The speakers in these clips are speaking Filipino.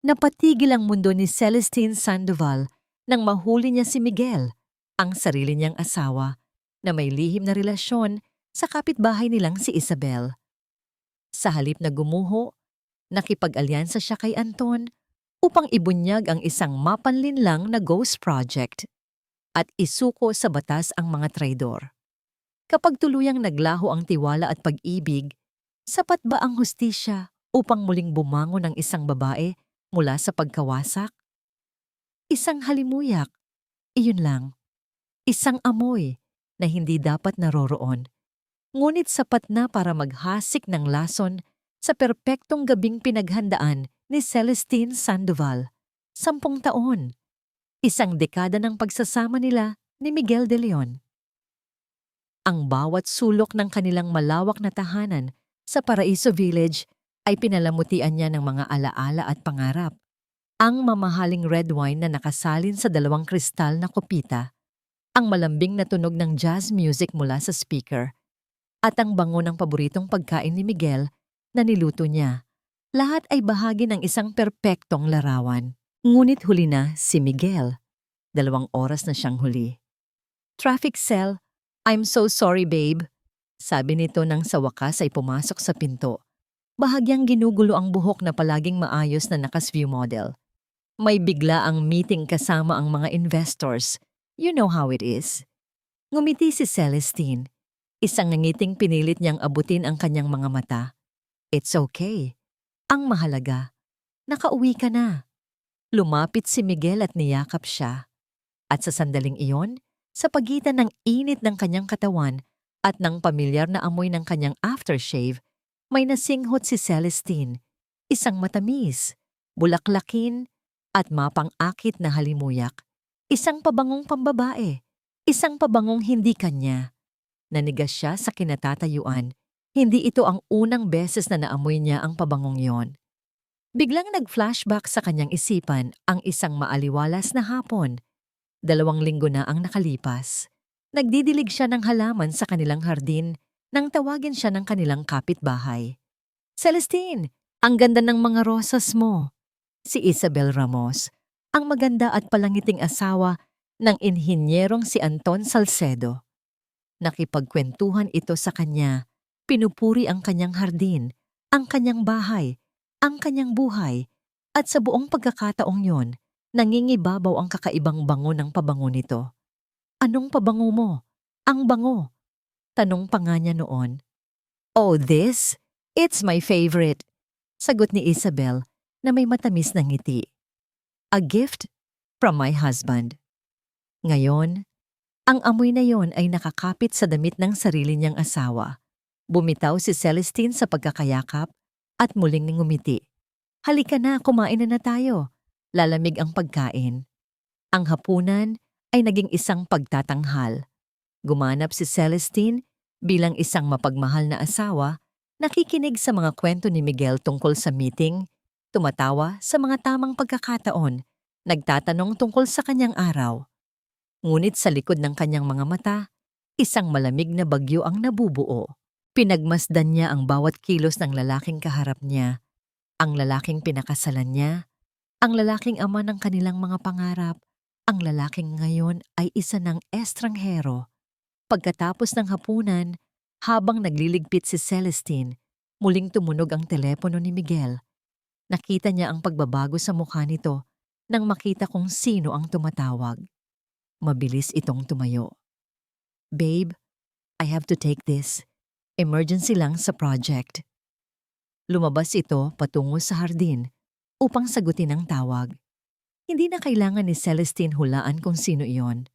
Napatigil ang mundo ni Celestine Sandoval nang mahuli niya si Miguel, ang sarili niyang asawa, na may lihim na relasyon sa kapitbahay nilang si Isabel. Sa halip na gumuho, nakipag-alyansa siya kay Anton upang ibunyag ang isang mapanlinlang na ghost project at isuko sa batas ang mga traidor. Kapag tuluyang naglaho ang tiwala at pag-ibig, sapat ba ang hustisya upang muling bumangon ang isang babae mula sa pagkawasak? Isang halimuyak, iyon lang. Isang amoy na hindi dapat naroroon, ngunit sapat na para maghasik ng lason sa perpektong gabing pinaghandaan ni Celestine Sandoval. 10 taon. Isang dekada ng pagsasama nila ni Miguel de Leon. Ang bawat sulok ng kanilang malawak na tahanan sa Paraiso Village ay pinalamutian niya ng mga alaala at pangarap. Ang mamahaling red wine na nakasalin sa 2 kristal na kopita, ang malambing na tunog ng jazz music mula sa speaker, at ang bango ng paboritong pagkain ni Miguel na niluto niya. Lahat ay bahagi ng isang perpektong larawan. Ngunit huli na si Miguel. 2 oras na siyang huli. Traffic cell, "I'm so sorry babe," sabi nito nang sa wakas ay pumasok sa pinto. Bahagyang ginugulo ang buhok na palaging maayos na naka-view model. May bigla ang meeting kasama ang mga investors. You know how it is. Ngumiti si Celestine. Isang ngangiting pinilit niyang abutin ang kanyang mga mata. It's okay. Ang mahalaga, nakauwi ka na. Lumapit si Miguel at niyakap siya. At sa sandaling iyon, sa pagitan ng init ng kanyang katawan at ng pamilyar na amoy ng kanyang aftershave, may nasinghot si Celestine, isang matamis, bulaklakin at mapang-akit na halimuyak, isang pabangong pambabae, isang pabangong hindi kanya. Nanigas siya sa kinatatayuan. Hindi ito ang unang beses na naamoy niya ang pabangong yon. Biglang nag-flashback sa kanyang isipan ang isang maaliwalas na hapon. 2 linggo na ang nakalipas. Nagdidilig siya ng halaman sa kanilang hardin nang tawagin siya ng kanilang kapitbahay. "Celestine, ang ganda ng mga rosas mo." Si Isabel Ramos, ang maganda at palangiting asawa ng inhinyerong si Anton Salcedo. Nakipagkwentuhan ito sa kanya, pinupuri ang kanyang hardin, ang kanyang bahay, ang kanyang buhay, at sa buong pagkakataong yon, nangingibabaw ang kakaibang bango ng pabango nito. "Anong pabango mo?" "Ang bango." Tanong pa nga niya noon. "Oh, this? It's my favorite," sagot ni Isabel na may matamis na ngiti. "A gift from my husband." Ngayon, ang amoy na yon ay nakakapit sa damit ng sarili niyang asawa. Bumitaw si Celestine sa pagkakayakap at muling ngumiti. "Halika na, kumain na tayo. Lalamig ang pagkain." Ang hapunan ay naging isang pagtatanghal. Gumanap si Celestine bilang isang mapagmahal na asawa, nakikinig sa mga kwento ni Miguel tungkol sa meeting, tumatawa sa mga tamang pagkakataon, nagtatanong tungkol sa kanyang araw. Ngunit sa likod ng kanyang mga mata, isang malamig na bagyo ang nabubuo. Pinagmasdan niya ang bawat kilos ng lalaking kaharap niya, ang lalaking pinakasalan niya, ang lalaking ama ng kanilang mga pangarap, ang lalaking ngayon ay isa ng estranghero. Pagkatapos ng hapunan, habang nagliligpit si Celestine, muling tumunog ang telepono ni Miguel. Nakita niya ang pagbabago sa mukha nito nang makita kung sino ang tumatawag. Mabilis itong tumayo. "Babe, I have to take this. Emergency lang sa project." Lumabas ito patungo sa hardin upang sagutin ang tawag. Hindi na kailangan ni Celestine hulaan kung sino iyon.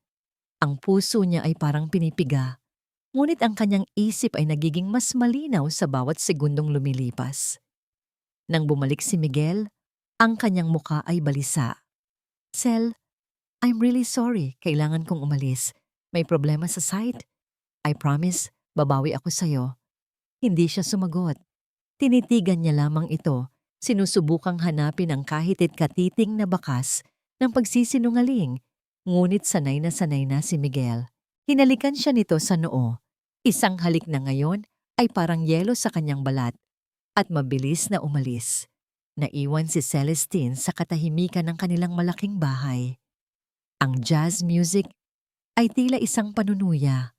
Ang puso niya ay parang pinipiga, ngunit ang kanyang isip ay nagiging mas malinaw sa bawat segundong lumilipas. Nang bumalik si Miguel, ang kanyang muka ay balisa. "Cel, I'm really sorry. Kailangan kong umalis. May problema sa site. I promise, babawi ako sa'yo." Hindi siya sumagot. Tinitigan niya lamang ito, sinusubukang hanapin ang kahit katiting na bakas ng pagsisinungaling, ngunit sanay na si Miguel. Hinalikan siya nito sa noo. Isang halik na ngayon ay parang yelo sa kanyang balat at mabilis na umalis. Naiwan si Celestine sa katahimikan ng kanilang malaking bahay. Ang jazz music ay tila isang panunuya.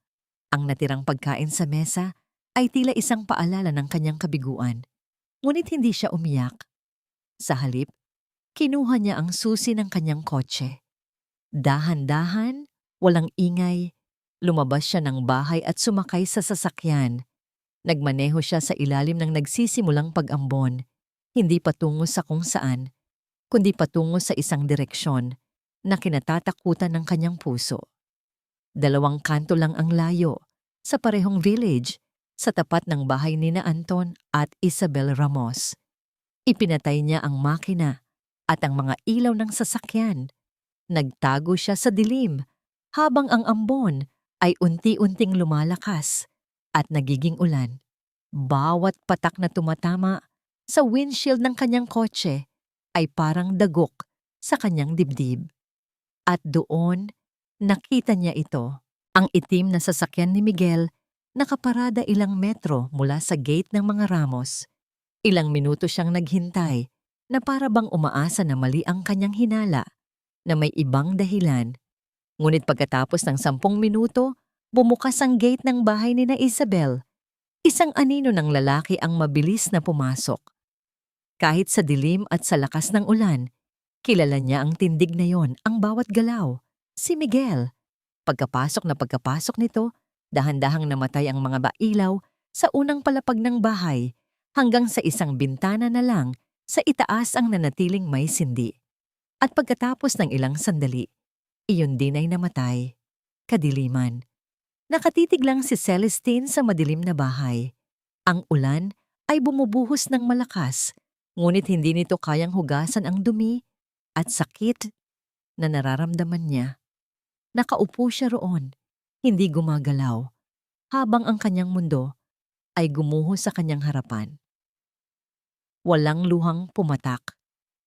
Ang natirang pagkain sa mesa ay tila isang paalala ng kanyang kabiguan. Ngunit hindi siya umiyak. Sa halip, kinuha niya ang susi ng kanyang kotse. Dahan-dahan, walang ingay, lumabas siya ng bahay at sumakay sa sasakyan. Nagmaneho siya sa ilalim ng nagsisimulang pag-ambon, hindi patungo sa kung saan, kundi patungo sa isang direksyon na kinatatakutan ng kanyang puso. 2 kanto lang ang layo, sa parehong village, sa tapat ng bahay nina Anton at Isabel Ramos. Ipinatay niya ang makina at ang mga ilaw ng sasakyan. Nagtago siya sa dilim habang ang ambon ay unti-unting lumalakas at nagiging ulan. Bawat patak na tumatama sa windshield ng kanyang kotse ay parang dagok sa kanyang dibdib. At doon, nakita niya ito, ang itim na sasakyan ni Miguel nakaparada ilang metro mula sa gate ng mga Ramos. Ilang minuto siyang naghintay na para bang umaasa na mali ang kanyang hinala, na may ibang dahilan. Ngunit pagkatapos ng 10 minuto, bumukas ang gate ng bahay ni na Isabel. Isang anino ng lalaki ang mabilis na pumasok. Kahit sa dilim at sa lakas ng ulan, kilala niya ang tindig na yon, ang bawat galaw. Si Miguel. Pagkapasok nito, dahan-dahang namatay ang mga bailaw sa unang palapag ng bahay hanggang sa isang bintana na lang sa itaas ang nanatiling may sindi. At pagkatapos ng ilang sandali, iyon din ay namatay. Kadiliman. Nakatitig lang si Celestine sa madilim na bahay. Ang ulan ay bumubuhos ng malakas, ngunit hindi nito kayang hugasan ang dumi at sakit na nararamdaman niya. Nakaupo siya roon, hindi gumagalaw, habang ang kanyang mundo ay gumuho sa kanyang harapan. Walang luhang pumatak.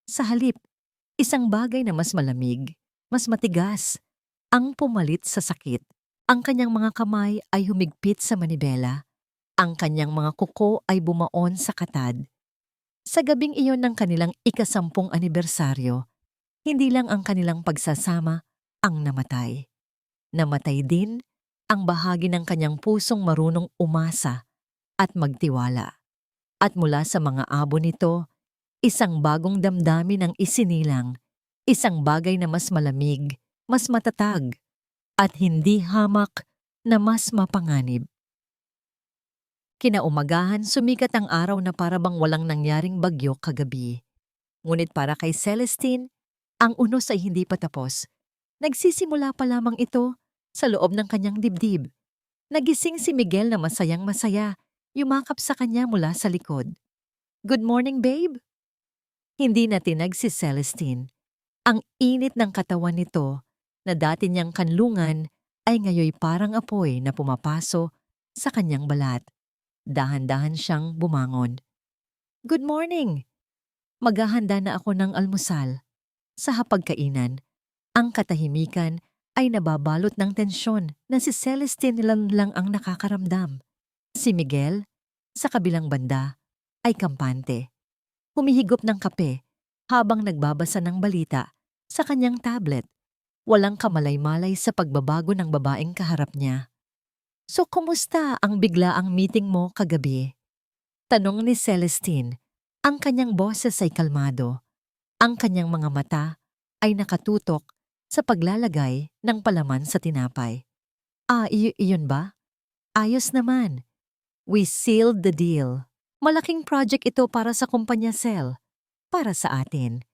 Sa halip, isang bagay na mas malamig, mas matigas, ang pumalit sa sakit. Ang kanyang mga kamay ay humigpit sa manibela. Ang kanyang mga kuko ay bumaon sa katad. Sa gabing iyon ng kanilang ika-10 anibersaryo, hindi lang ang kanilang pagsasama ang namatay. Namatay din ang bahagi ng kanyang pusong marunong umasa at magtiwala. At mula sa mga abo nito, isang bagong damdamin ang isinilang, isang bagay na mas malamig, mas matatag, at hindi hamak na mas mapanganib. Kinaumagahan, sumikat ang araw na parabang walang nangyaring bagyo kagabi. Ngunit para kay Celestine, ang unos ay hindi pa tapos. Nagsisimula pa lamang ito sa loob ng kanyang dibdib. Nagising si Miguel na masayang-masaya, yumakap sa kanya mula sa likod. "Good morning, babe." Hindi na tinag si Celestine. Ang init ng katawan nito na dati niyang kanlungan ay ngayoy parang apoy na pumapaso sa kanyang balat. Dahan-dahan siyang bumangon. "Good morning. Maghahanda na ako ng almusal." Sa hapagkainan, ang katahimikan ay nababalot ng tensyon na si Celestine lang ang nakakaramdam. Si Miguel, sa kabilang banda, ay kampante. Humihigop ng kape habang nagbabasa ng balita sa kanyang tablet. Walang kamalay-malay sa pagbabago ng babaeng kaharap niya. "So, kumusta ang biglaang meeting mo kagabi?" Tanong ni Celestine. Ang kanyang boses ay kalmado. Ang kanyang mga mata ay nakatutok sa paglalagay ng palaman sa tinapay. Iyon ba? Ayos naman. We sealed the deal. Malaking project ito para sa kumpanya Cell. Para sa atin.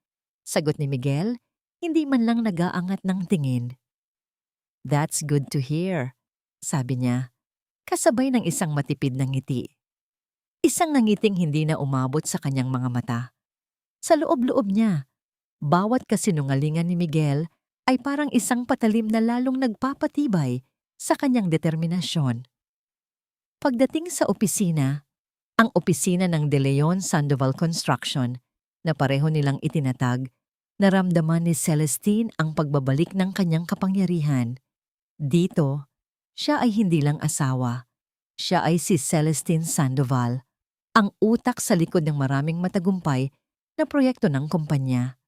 Sagot ni Miguel, hindi man lang nag-aangat ng tingin. "That's good to hear," sabi niya, kasabay ng isang matipid na ngiti. Isang nangiting hindi na umabot sa kanyang mga mata. Sa loob-loob niya, bawat kasinungalingan ni Miguel ay parang isang patalim na lalong nagpapatibay sa kanyang determinasyon. Pagdating sa opisina, ang opisina ng De Leon Sandoval Construction, na pareho nilang itinatag, naramdaman ni Celestine ang pagbabalik ng kanyang kapangyarihan. Dito, siya ay hindi lang asawa. Siya ay si Celestine Sandoval, ang utak sa likod ng maraming matagumpay na proyekto ng kumpanya.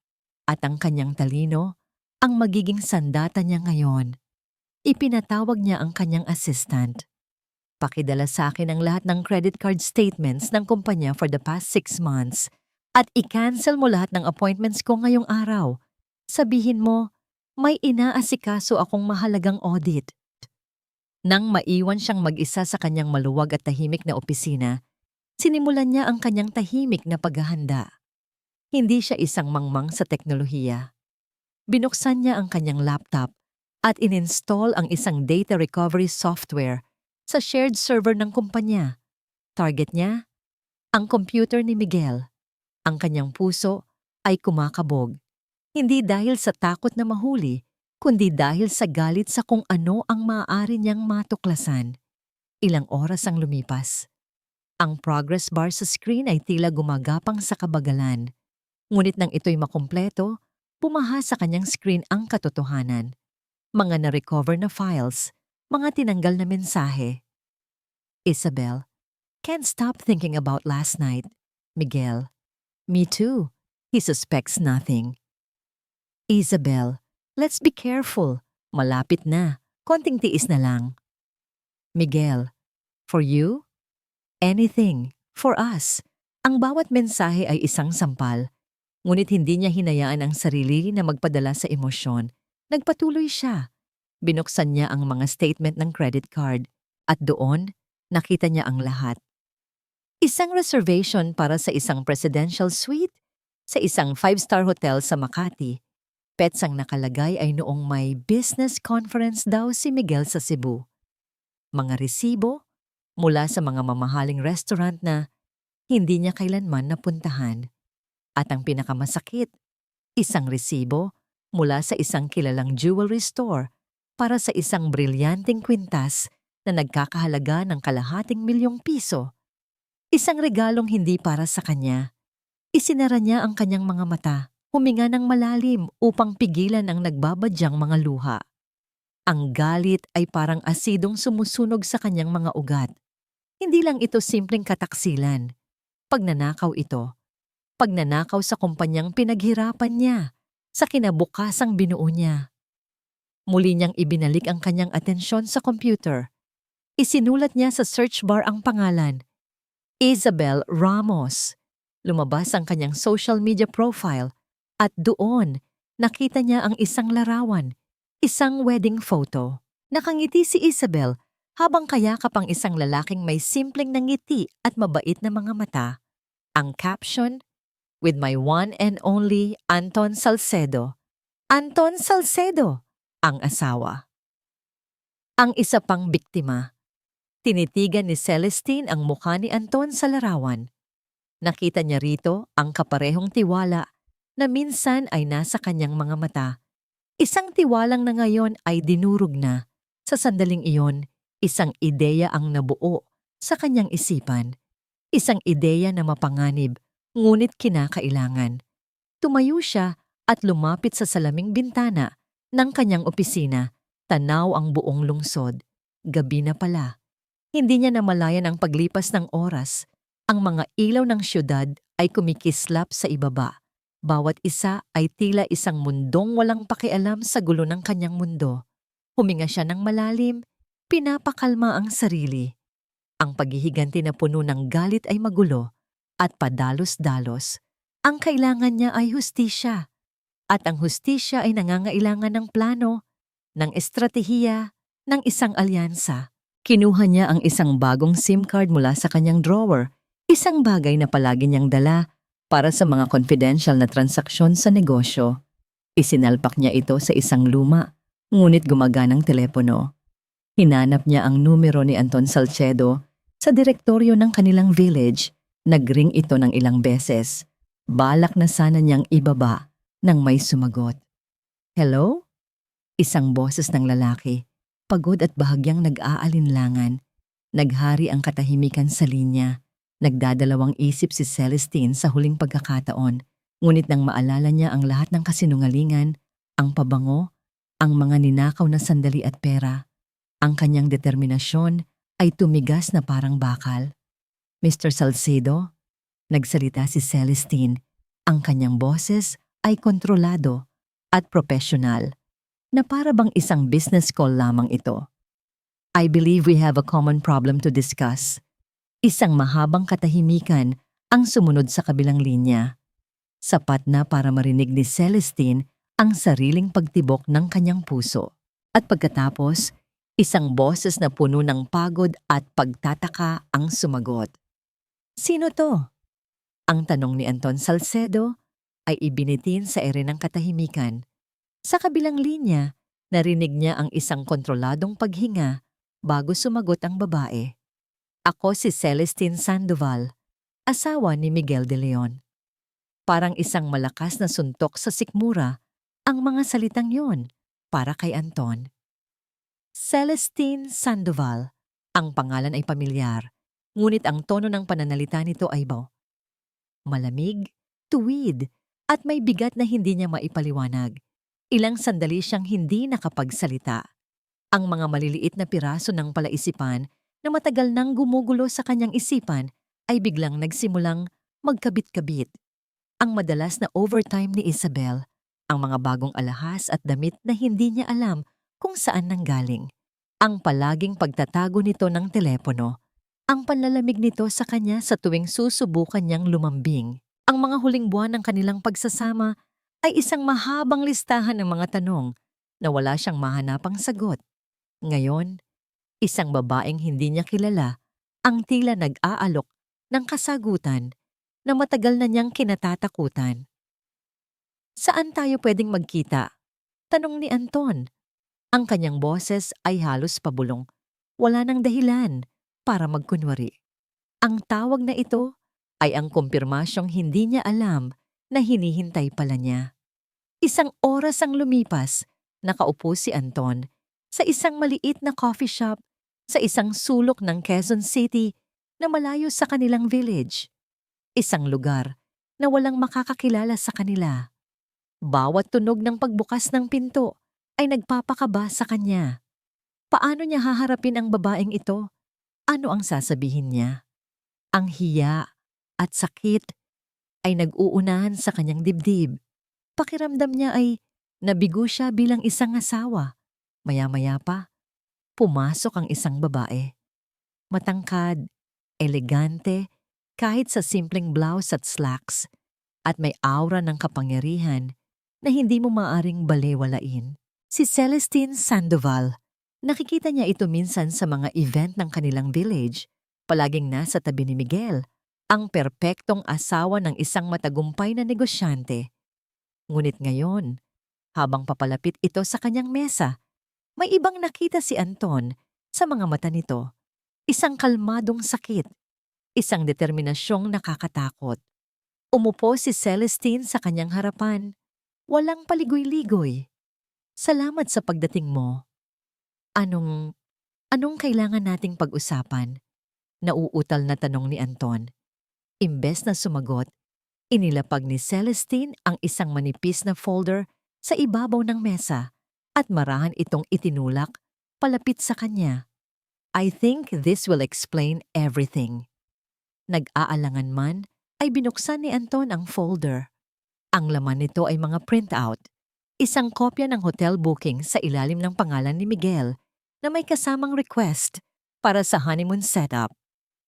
At ang kanyang talino ang magiging sandata niya ngayon. Ipinatawag niya ang kanyang assistant. Pakidala sa akin ang lahat ng credit card statements ng kumpanya for the past 6 months at i-cancel mo lahat ng appointments ko ngayong araw. Sabihin mo, may inaasikaso akong mahalagang audit. Nang maiwan siyang mag-isa sa kanyang maluwag at tahimik na opisina, sinimulan niya ang kanyang tahimik na paghahanda. Hindi siya isang mangmang sa teknolohiya. Binuksan niya ang kanyang laptop at ininstall ang isang data recovery software sa shared server ng kumpanya. Target niya? Ang computer ni Miguel. Ang kanyang puso ay kumakabog. Hindi dahil sa takot na mahuli, kundi dahil sa galit sa kung ano ang maaari niyang matuklasan. Ilang oras ang lumipas. Ang progress bar sa screen ay tila gumagapang sa kabagalan. Ngunit nang ito'y makumpleto, pumaha sa kanyang screen ang katotohanan. Mga na-recover na files, mga tinanggal na mensahe. Isabel, can't stop thinking about last night. Miguel, me too. He suspects nothing. Isabel, let's be careful. Malapit na. Konting tiis na lang. Miguel, for you? Anything. For us. Ang bawat mensahe ay isang sampal. Ngunit hindi niya hinayaan ang sarili na magpadala sa emosyon. Nagpatuloy siya. Binuksan niya ang mga statement ng credit card. At doon, nakita niya ang lahat. Isang reservation para sa isang presidential suite sa isang 5-star hotel sa Makati. Pets ang nakalagay ay noong may business conference daw si Miguel sa Cebu. Mga resibo mula sa mga mamahaling restaurant na hindi niya kailanman napuntahan. At ang pinakamasakit, isang resibo mula sa isang kilalang jewelry store para sa isang brilyanteng kwintas na nagkakahalaga ng ₱250,000. Isang regalong hindi para sa kanya. Isinara niya ang kanyang mga mata, huminga ng malalim upang pigilan ang nagbabadyang mga luha. Ang galit ay parang asidong sumusunog sa kanyang mga ugat. Hindi lang ito simpleng kataksilan. Pagnanakaw ito. Pagnanakaw sa kumpanyang pinaghirapan niya, sa kinabukasang binuo niya. Muli niyang ibinalik ang kanyang atensyon sa computer. Isinulat niya sa search bar ang pangalan, Isabel Ramos. Lumabas ang kanyang social media profile at doon nakita niya ang isang larawan, isang wedding photo. Nakangiti si Isabel habang kayakap ang isang lalaking may simpleng nangiti at mabait na mga mata. Ang caption, with my one and only Anton Salcedo. Anton Salcedo, ang asawa. Ang isa pang biktima. Tinitigan ni Celestine ang mukha ni Anton sa larawan. Nakita niya rito ang kaparehong tiwala na minsan ay nasa kanyang mga mata. Isang tiwalang na ngayon ay dinurog na. Sa sandaling iyon, isang ideya ang nabuo sa kanyang isipan. Isang ideya na mapanganib, ngunit kinakailangan. Tumayo siya at lumapit sa salaming bintana ng kanyang opisina. Tanaw ang buong lungsod. Gabi na pala. Hindi niya namalayan ang paglipas ng oras. Ang mga ilaw ng syudad ay kumikislap sa ibaba. Bawat isa ay tila isang mundong walang pakialam sa gulo ng kanyang mundo. Huminga siya ng malalim, pinapakalma ang sarili. Ang paghihiganti na puno ng galit ay magulo at padalos-dalos. Ang kailangan niya ay hustisya. At ang hustisya ay nangangailangan ng plano, ng estratehiya, ng isang alyansa. Kinuha niya ang isang bagong SIM card mula sa kanyang drawer, isang bagay na palagi niyang dala para sa mga confidential na transaksyon sa negosyo. Isinalpak niya ito sa isang luma, ngunit gumaganang telepono. Hinanap niya ang numero ni Anton Salcedo sa direktoryo ng kanilang village. Nagring ito ng ilang beses. Balak na sana niyang ibaba nang may sumagot. Hello? Isang boses ng lalaki, pagod at bahagyang nag-aalinlangan. Naghari ang katahimikan sa linya. Nagdadalawang isip si Celestine sa huling pagkakataon, ngunit nang maalala niya ang lahat ng kasinungalingan, ang pabango, ang mga ninakaw na sandali at pera, ang kanyang determinasyon ay tumigas na parang bakal. Mr. Salcedo, nagsalita si Celestine, Ang kanyang boses ay kontrolado at profesional, na para bang isang business call lamang ito. I believe we have a common problem to discuss. Isang mahabang katahimikan ang sumunod sa kabilang linya. Sapat na para marinig ni Celestine ang sariling pagtibok ng kanyang puso. At pagkatapos, isang boses na puno ng pagod at pagtataka ang sumagot. Sino to? Ang tanong ni Anton Salcedo ay ibinitin sa ere ng katahimikan. Sa kabilang linya, narinig niya ang isang kontroladong paghinga bago sumagot ang babae. Ako si Celestine Sandoval, asawa ni Miguel de Leon. Parang isang malakas na suntok sa sikmura ang mga salitang yon para kay Anton. Celestine Sandoval. Ang pangalan ay pamilyar, ngunit ang tono ng pananalita nito ay malamig, tuwid, at may bigat na hindi niya maipaliwanag. Ilang sandali siyang hindi nakapagsalita. Ang mga maliliit na piraso ng palaisipan na matagal nang gumugulo sa kanyang isipan ay biglang nagsimulang magkabit-kabit. Ang madalas na overtime ni Isabel, ang mga bagong alahas at damit na hindi niya alam kung saan nanggaling. Ang palaging pagtatago nito ng telepono, ang panlalamig nito sa kanya sa tuwing susubukan niyang lumambing. Ang mga huling buwan ng kanilang pagsasama ay isang mahabang listahan ng mga tanong na wala siyang mahanapang sagot. Ngayon, isang babaeng hindi niya kilala ang tila nag-aalok ng kasagutan na matagal na niyang kinatatakutan. Saan tayo pwedeng magkita? Tanong ni Anton. Ang kanyang boses ay halos pabulong. Wala nang dahilan para magkunwari. Ang tawag na ito ay ang kumpirmasyong hindi niya alam na hinihintay pala niya. Isang oras ang lumipas, nakaupo si Anton sa isang maliit na coffee shop sa isang sulok ng Quezon City na malayo sa kanilang village. Isang lugar na walang makakakilala sa kanila. Bawat tunog ng pagbukas ng pinto ay nagpapakaba sa kanya. Paano niya haharapin ang babaeng ito? Ano ang sasabihin niya? Ang hiya at sakit ay nag-uunahan sa kanyang dibdib. Pakiramdam niya ay nabigo siya bilang isang asawa. Maya-maya pa, pumasok ang isang babae. Matangkad, elegante, kahit sa simpleng blouse at slacks, at may aura ng kapangyarihan na hindi mo maaring balewalain. Si Celestine Sandoval. Nakikita niya ito minsan sa mga event ng kanilang village. Palaging nasa tabi ni Miguel, ang perpektong asawa ng isang matagumpay na negosyante. Ngunit ngayon, habang papalapit ito sa kanyang mesa, may ibang nakita si Anton sa mga mata nito. Isang kalmadong sakit, isang determinasyong nakakatakot. Umupo si Celestine sa kanyang harapan. Walang paligoy-ligoy. Salamat sa pagdating mo. Anong kailangan nating pag-usapan? Nauutal na tanong ni Anton. Imbes na sumagot, inilapag ni Celestine ang isang manipis na folder sa ibabaw ng mesa at marahan itong itinulak palapit sa kanya. I think this will explain everything. Nag-aalangan man ay binuksan ni Anton ang folder. Ang laman nito ay mga printout. Isang kopya ng hotel booking sa ilalim ng pangalan ni Miguel na may kasamang request para sa honeymoon setup.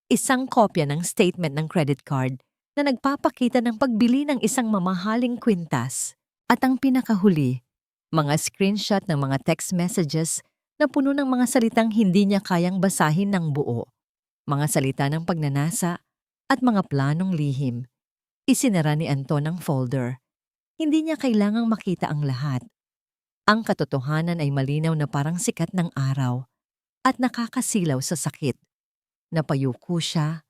Isang kopya ng statement ng credit card na nagpapakita ng pagbili ng isang mamahaling kwintas. At ang pinakahuli, mga screenshot ng mga text messages na puno ng mga salitang hindi niya kayang basahin ng buo. Mga salita ng pagnanasa at mga planong lihim. Isinara ni Anton ang folder. Hindi niya kailangang makita ang lahat. Ang katotohanan ay malinaw na parang sikat ng araw at nakakasilaw sa sakit. Napayuko siya,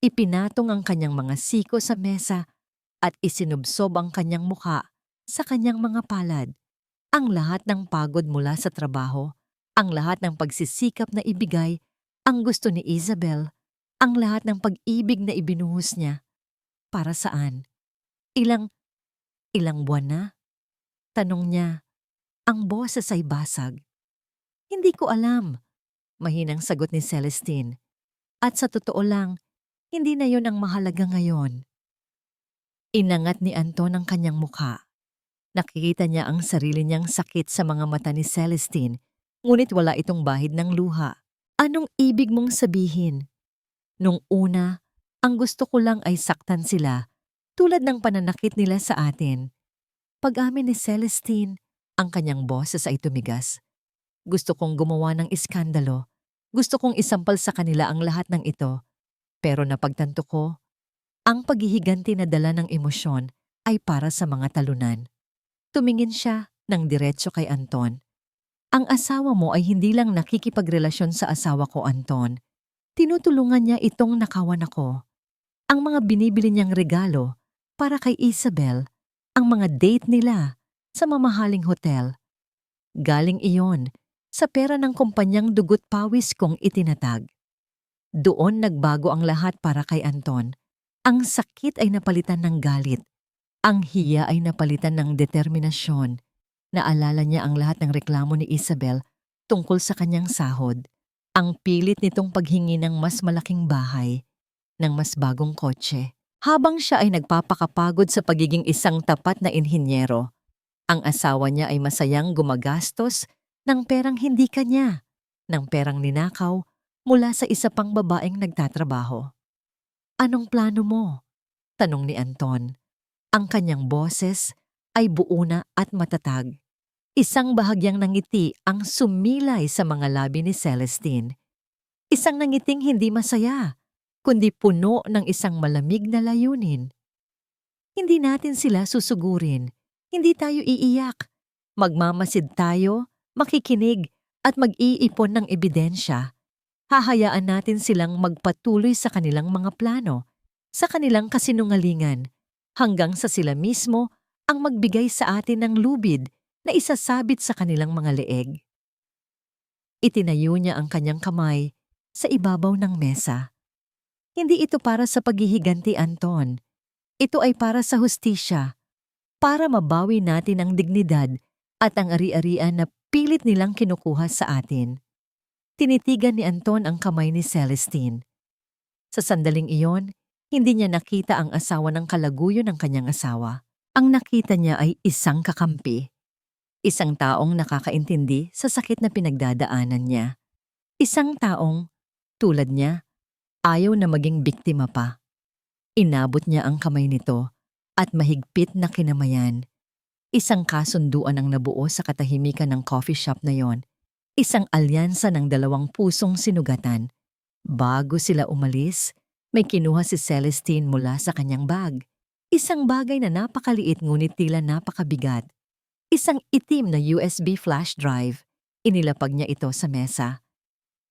ipinatong ang kanyang mga siko sa mesa at isinubsob ang kanyang mukha sa kanyang mga palad. Ang lahat ng pagod mula sa trabaho, ang lahat ng pagsisikap na ibigay, ang gusto ni Isabel, ang lahat ng pag-ibig na ibinuhos niya. Para saan? Ilang buwan na? Tanong niya. Ang boses ay basag. Hindi ko alam, mahinang sagot ni Celestine. At sa totoo lang, hindi na yon ang mahalaga ngayon. Inangat ni Anton ang kanyang mukha. Nakikita niya ang sarili niyang sakit sa mga mata ni Celestine, ngunit wala itong bahid ng luha. Anong ibig mong sabihin? Nung una, ang gusto ko lang ay saktan sila, tulad ng pananakit nila sa atin. Pag-amin ni Celestine, ang kanyang boses ay tumigas. Gusto kong gumawa ng iskandalo. Gusto kong isampal sa kanila ang lahat ng ito. Pero napagtanto ko, ang paghihiganti na dala ng emosyon ay para sa mga talunan. Tumingin siya ng diretso kay Anton. Ang asawa mo ay hindi lang nakikipagrelasyon sa asawa ko, Anton. Tinutulungan niya itong nakawan ako. Ang mga binibili niyang regalo para kay Isabel, ang mga date nila sa mamahaling hotel. Galing iyon sa pera ng kumpanyang dugot pawis kong itinatag. Doon nagbago ang lahat para kay Anton. Ang sakit ay napalitan ng galit. Ang hiya ay napalitan ng determinasyon. Naalala niya ang lahat ng reklamo ni Isabel tungkol sa kanyang sahod. Ang pilit nitong paghingi ng mas malaking bahay, ng mas bagong kotse. Habang siya ay nagpapakapagod sa pagiging isang tapat na inhinyero, ang asawa niya ay masayang gumagastos ng perang hindi kanya, ng perang ninakaw mula sa isa pang babaeng nagtatrabaho. Anong plano mo? Tanong ni Anton. Ang kanyang boses ay buo na at matatag. Isang bahagyang nangiti ang sumilay sa mga labi ni Celestine. Isang nangiting hindi masaya, kundi puno ng isang malamig na layunin. Hindi natin sila susugurin. Hindi tayo iiyak. Magmamasid tayo, makikinig, at mag-iipon ng ebidensya. Hahayaan natin silang magpatuloy sa kanilang mga plano, sa kanilang kasinungalingan, hanggang sa sila mismo ang magbigay sa atin ng lubid na isasabit sa kanilang mga leeg. Itinayo niya ang kanyang kamay sa ibabaw ng mesa. Hindi ito para sa paghihiganti, Anton. Ito ay para sa hustisya, para mabawi natin ang dignidad at ang ari-arian na pilit nilang kinukuha sa atin. Tinitigan ni Anton ang kamay ni Celestine. Sa sandaling iyon, hindi niya nakita ang asawa ng kalaguyo ng kanyang asawa. Ang nakita niya ay isang kakampi. Isang taong nakakaintindi sa sakit na pinagdadaanan niya. Isang taong, tulad niya, ayaw na maging biktima pa. Inabot niya ang kamay nito at mahigpit na kinamayan. Isang kasunduan ang nabuo sa katahimikan ng coffee shop na yon. Isang alyansa ng dalawang pusong sinugatan. Bago sila umalis, may kinuha si Celestine mula sa kanyang bag. Isang bagay na napakaliit ngunit tila napakabigat. Isang itim na USB flash drive. Inilapag niya ito sa mesa.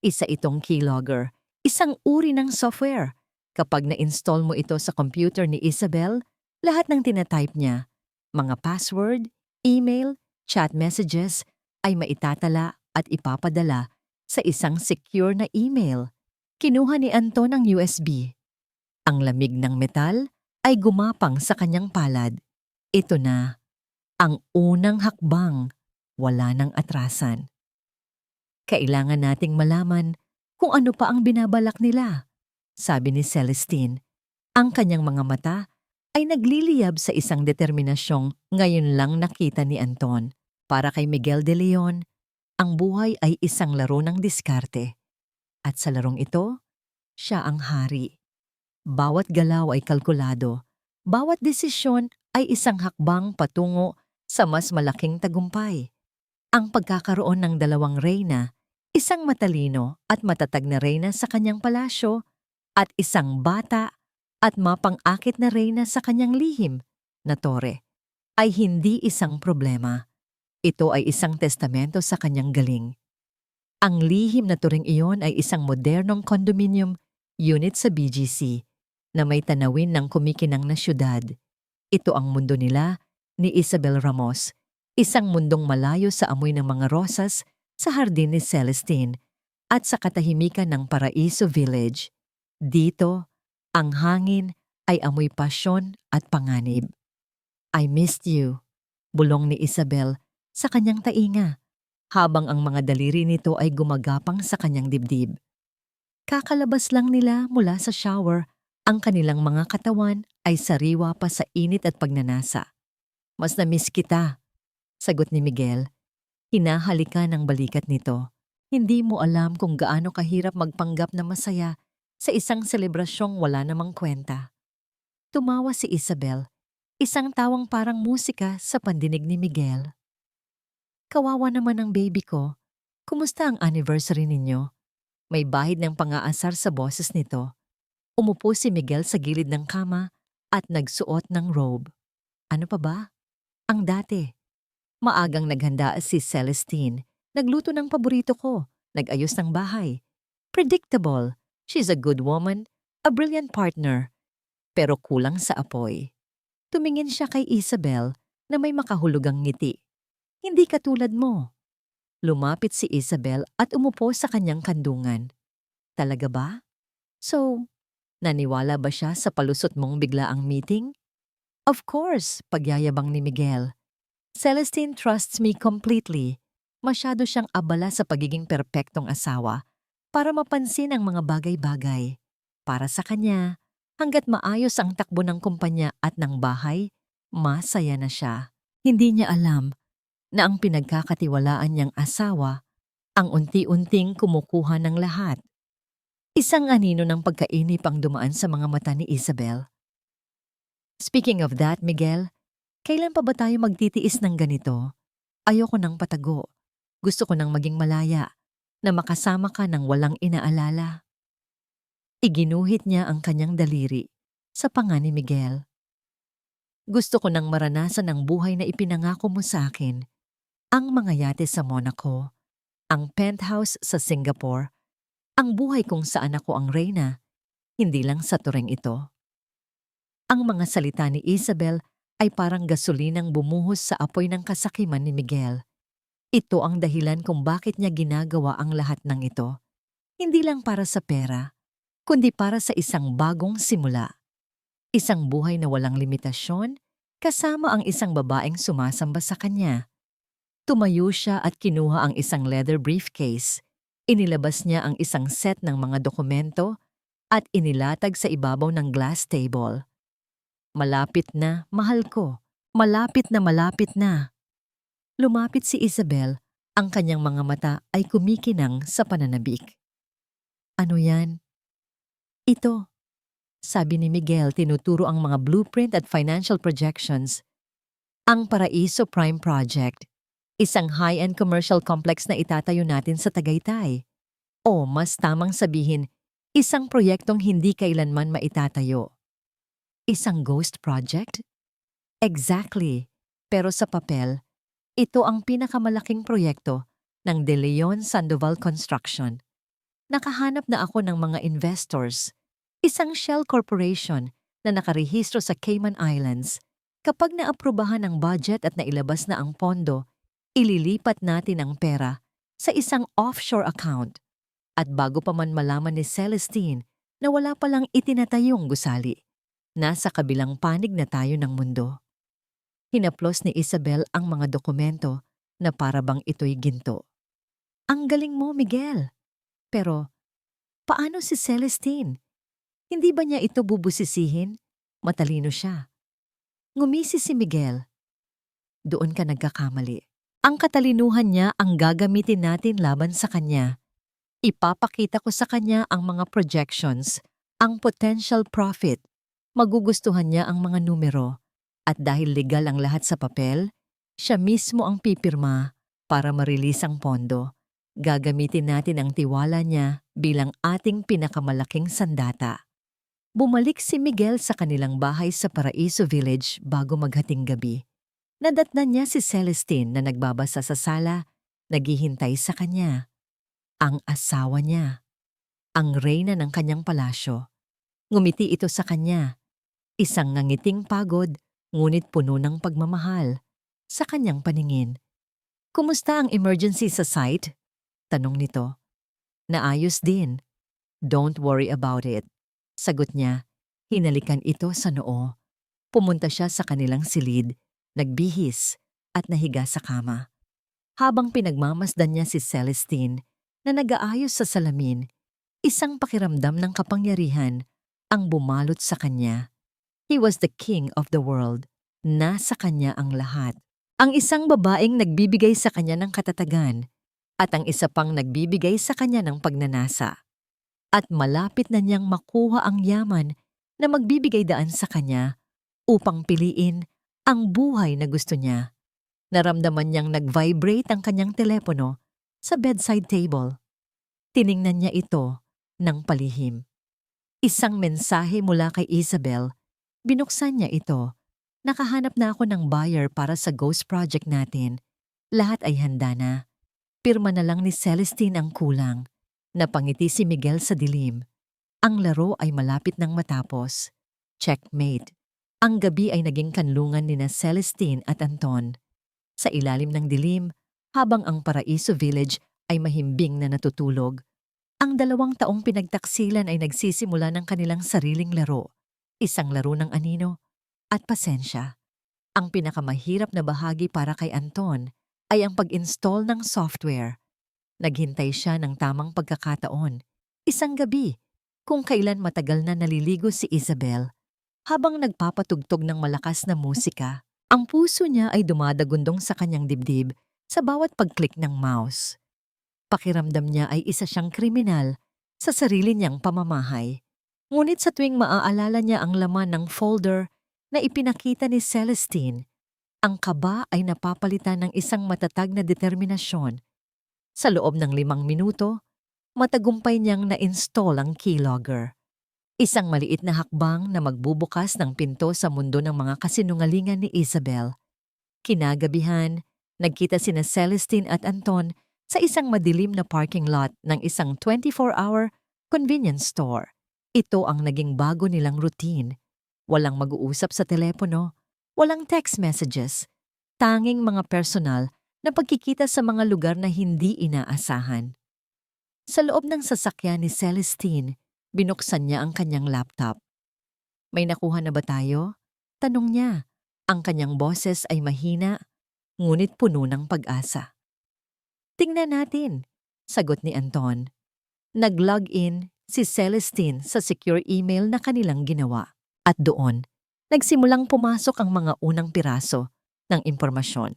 Isa itong keylogger, isang uri ng software. Kapag na-install mo ito sa computer ni Isabel, lahat ng tinatype niya, mga password, email, chat messages, ay maitatala at ipapadala sa isang secure na email. Kinuha ni Anton ang USB. Ang lamig ng metal ay gumapang sa kanyang palad. Ito na. Ang unang hakbang, wala nang atrasan. Kailangan nating malaman kung ano pa ang binabalak nila, sabi ni Celestine. Ang kanyang mga mata ay nagliliyab sa isang determinasyong ngayon lang nakita ni Anton. Para kay Miguel de Leon, ang buhay ay isang laro ng diskarte. At sa larong ito, siya ang hari. Bawat galaw ay kalkulado. Bawat desisyon ay isang hakbang patungo sa mas malaking tagumpay. Ang pagkakaroon ng dalawang reyna, isang matalino at matatag na reyna sa kanyang palasyo at isang bata at mapang-akit na reyna sa kanyang lihim na tore, ay hindi isang problema. Ito ay isang testamento sa kanyang galing. Ang lihim na turing iyon ay isang modernong condominium unit sa BGC na may tanawin ng kumikinang na syudad. Ito ang mundo nila ni Isabel Ramos, isang mundong malayo sa amoy ng mga rosas sa hardin ni Celestine at sa katahimikan ng Paraiso Village. Dito, ang hangin ay amoy pasyon at panganib. I missed you, bulong ni Isabel sa kanyang tainga, habang ang mga daliri nito ay gumagapang sa kanyang dibdib. Kakalabas lang nila mula sa shower ang kanilang mga katawan ay sariwa pa sa init at pagnanasa. Mas na-miss kita, sagot ni Miguel. Hinahalikan ng balikat nito. Hindi mo alam kung gaano kahirap magpanggap na masaya sa isang selebrasyong wala namang kwenta. Tumawa si Isabel, isang tawang parang musika sa pandinig ni Miguel. Kawawa naman ang baby ko. Kumusta ang anniversary ninyo? May bahid ng pang-aasar sa boses nito. Umupo si Miguel sa gilid ng kama at nagsuot ng robe. Ano pa ba? Ang dati. Maagang naghanda si Celestine. Nagluto ng paborito ko. Nag-ayos ng bahay. Predictable. She's a good woman, a brilliant partner. Pero kulang sa apoy. Tumingin siya kay Isabel na may makahulugang ngiti. Hindi katulad mo. Lumapit si Isabel at umupo sa kanyang kandungan. Talaga ba? So, naniwala ba siya sa palusot mong biglaang meeting? Of course, pagyayabang ni Miguel. Celestine trusts me completely. Masyado siyang abala sa pagiging perpektong asawa para mapansin ang mga bagay-bagay. Para sa kanya, hanggat maayos ang takbo ng kumpanya at ng bahay, masaya na siya. Hindi niya alam na ang pinagkakatiwalaan niyang asawa ang unti-unting kumukuha ng lahat. Isang anino ng pagkainip ang dumaan sa mga mata ni Isabel. Speaking of that, Miguel, kailan pa ba tayo magtitiis ng ganito? Ayoko nang patago. Gusto ko nang maging malaya, na makasama ka nang walang inaalala. Iginuhit niya ang kanyang daliri sa panga ni Miguel. Gusto ko nang maranasan ang buhay na ipinangako mo sa akin. Ang mga yate sa Monaco, ang penthouse sa Singapore, ang buhay kung saan ako ang reyna, hindi lang sa tureng ito. Ang mga salita ni Isabel ay parang gasolinang bumuhos sa apoy ng kasakiman ni Miguel. Ito ang dahilan kung bakit niya ginagawa ang lahat ng ito. Hindi lang para sa pera, kundi para sa isang bagong simula. Isang buhay na walang limitasyon, kasama ang isang babaeng sumasamba sa kanya. Tumayo siya at kinuha ang isang leather briefcase. Inilabas niya ang isang set ng mga dokumento at inilatag sa ibabaw ng glass table. Malapit na, mahal ko. Malapit na malapit na. Lumapit si Isabel, ang kanyang mga mata ay kumikinang sa pananabik. Ano yan? Ito, sabi ni Miguel, tinuturo ang mga blueprint at financial projections. Ang Paraiso Prime Project. Isang high-end commercial complex na itatayo natin sa Tagaytay. O mas tamang sabihin, isang proyektong hindi kailanman maitatayo. Isang ghost project? Exactly. Pero sa papel, ito ang pinakamalaking proyekto ng De Leon Sandoval Construction. Nakahanap na ako ng mga investors. Isang shell corporation na nakarehistro sa Cayman Islands. Kapag naaprubahan ang budget at nailabas na ang pondo, ililipat natin ang pera sa isang offshore account. At bago pa man malaman ni Celestine na wala palang itinatayong gusali, nasa kabilang panig na tayo ng mundo. Hinaplos ni Isabel ang mga dokumento na parabang ito'y ginto. Ang galing mo, Miguel. Pero, paano si Celestine? Hindi ba niya ito bubusisihin? Matalino siya. Ngumisi si Miguel. Doon ka nagkakamali. Ang katalinuhan niya ang gagamitin natin laban sa kanya. Ipapakita ko sa kanya ang mga projections, ang potential profit. Magugustuhan niya ang mga numero. At dahil legal ang lahat sa papel, siya mismo ang pipirma para ma-release ang pondo. Gagamitin natin ang tiwala niya bilang ating pinakamalaking sandata. Bumalik si Miguel sa kanilang bahay sa Paraiso Village bago maghating gabi. Nadatnan niya si Celestine na nagbabasa sa sala, naghihintay sa kanya. Ang asawa niya. Ang reyna ng kanyang palasyo. Ngumiti ito sa kanya. Isang ngangiting pagod, ngunit puno ng pagmamahal. Sa kanyang paningin. Kumusta ang emergency sa site? Tanong nito. Naayos din. Don't worry about it. Sagot niya. Hinalikan ito sa noo. Pumunta siya sa kanilang silid, nagbihis at nahiga sa kama. Habang pinagmamasdan niya si Celestine na nag-aayos sa salamin, isang pakiramdam ng kapangyarihan ang bumalot sa kanya. He was the king of the world. Nasa kanya ang lahat. Ang isang babaeng nagbibigay sa kanya ng katatagan at ang isa pang nagbibigay sa kanya ng pagnanasa. At malapit na niyang makuha ang yaman na magbibigay daan sa kanya upang piliin ang buhay na gusto niya. Naramdaman niyang nag-vibrate ang kanyang telepono sa bedside table. Tiningnan niya ito ng palihim. Isang mensahe mula kay Isabel. Binuksan niya ito. Nakahanap na ako ng buyer para sa ghost project natin. Lahat ay handa na. Pirma na lang ni Celestine ang kulang. Napangiti si Miguel sa dilim. Ang laro ay malapit nang matapos. Checkmate. Ang gabi ay naging kanlungan ni Celestine at Anton. Sa ilalim ng dilim, habang ang Paraiso Village ay mahimbing na natutulog, ang 2 taong pinagtaksilan ay nagsisimula ng kanilang sariling laro. Isang laro ng anino at pasensya. Ang pinakamahirap na bahagi para kay Anton ay ang pag-install ng software. Naghintay siya ng tamang pagkakataon. Isang gabi, kung kailan matagal na naliligo si Isabel. Habang nagpapatugtog ng malakas na musika, ang puso niya ay dumadagundong sa kanyang dibdib sa bawat pag-click ng mouse. Pakiramdam niya ay isa siyang kriminal sa sarili niyang pamamahay. Ngunit sa tuwing maaalala niya ang laman ng folder na ipinakita ni Celestine, ang kaba ay napapalitan ng isang matatag na determinasyon. Sa loob ng 5 minuto, matagumpay niyang na-install ang keylogger. Isang maliit na hakbang na magbubukas ng pinto sa mundo ng mga kasinungalingan ni Isabel. Kinagabihan, nagkita sina Celestine at Anton sa isang madilim na parking lot ng isang 24-hour convenience store. Ito ang naging bago nilang routine. Walang mag-uusap sa telepono, walang text messages, tanging mga personal na pagkikita sa mga lugar na hindi inaasahan. Sa loob ng sasakyan ni Celestine, binuksan niya ang kanyang laptop. "May nakuha na ba tayo?" tanong niya. Ang kanyang boses ay mahina, ngunit puno ng pag-asa. "Tingnan natin," sagot ni Anton. Nag-log in si Celestine sa secure email na kanilang ginawa. At doon, nagsimulang pumasok ang mga unang piraso ng impormasyon.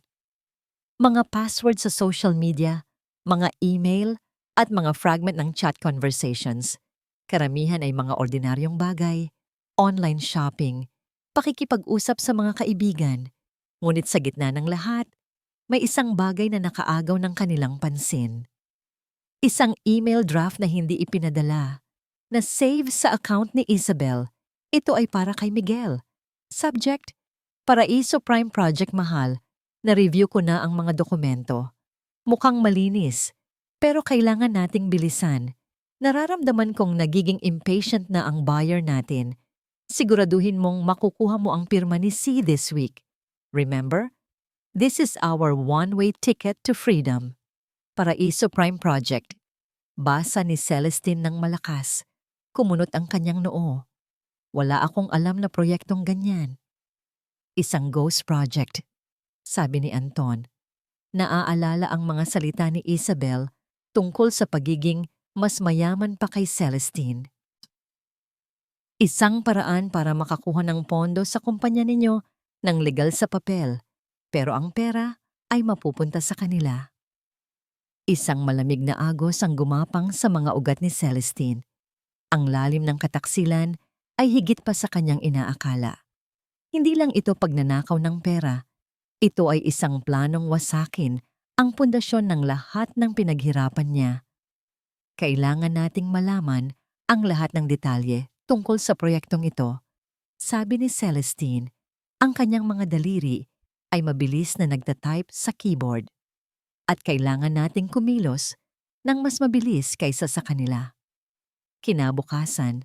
Mga password sa social media, mga email, at mga fragment ng chat conversations. Karamihan ay mga ordinaryong bagay, online shopping, pakikipag-usap sa mga kaibigan. Ngunit sa gitna ng lahat, may isang bagay na nakaagaw ng kanilang pansin. Isang email draft na hindi ipinadala, na save sa account ni Isabel. Ito ay para kay Miguel. Subject, Paraiso Prime Project Mahal. Na-review ko na ang mga dokumento. Mukhang malinis, pero kailangan nating bilisan. Nararamdaman kong nagiging impatient na ang buyer natin. Siguraduhin mong makukuha mo ang pirma ni C this week. Remember? This is our one-way ticket to freedom. Paraiso Prime Project. Basa ni Celestine ng malakas. Kumunot ang kanyang noo. Wala akong alam na proyektong ganyan. Isang ghost project, sabi ni Anton. Naaalala ang mga salita ni Isabel tungkol sa pagiging mas mayaman pa kay Celestine. Isang paraan para makakuha ng pondo sa kumpanya ninyo ng legal sa papel, pero ang pera ay mapupunta sa kanila. Isang malamig na agos ang gumapang sa mga ugat ni Celestine. Ang lalim ng kataksilan ay higit pa sa kanyang inaakala. Hindi lang ito pagnanakaw ng pera. Ito ay isang planong wasakin ang pundasyon ng lahat ng pinaghirapan niya. Kailangan nating malaman ang lahat ng detalye tungkol sa proyektong ito. Sabi ni Celestine, ang kanyang mga daliri ay mabilis na nagtatype sa keyboard. At kailangan nating kumilos ng mas mabilis kaysa sa kanila. Kinabukasan,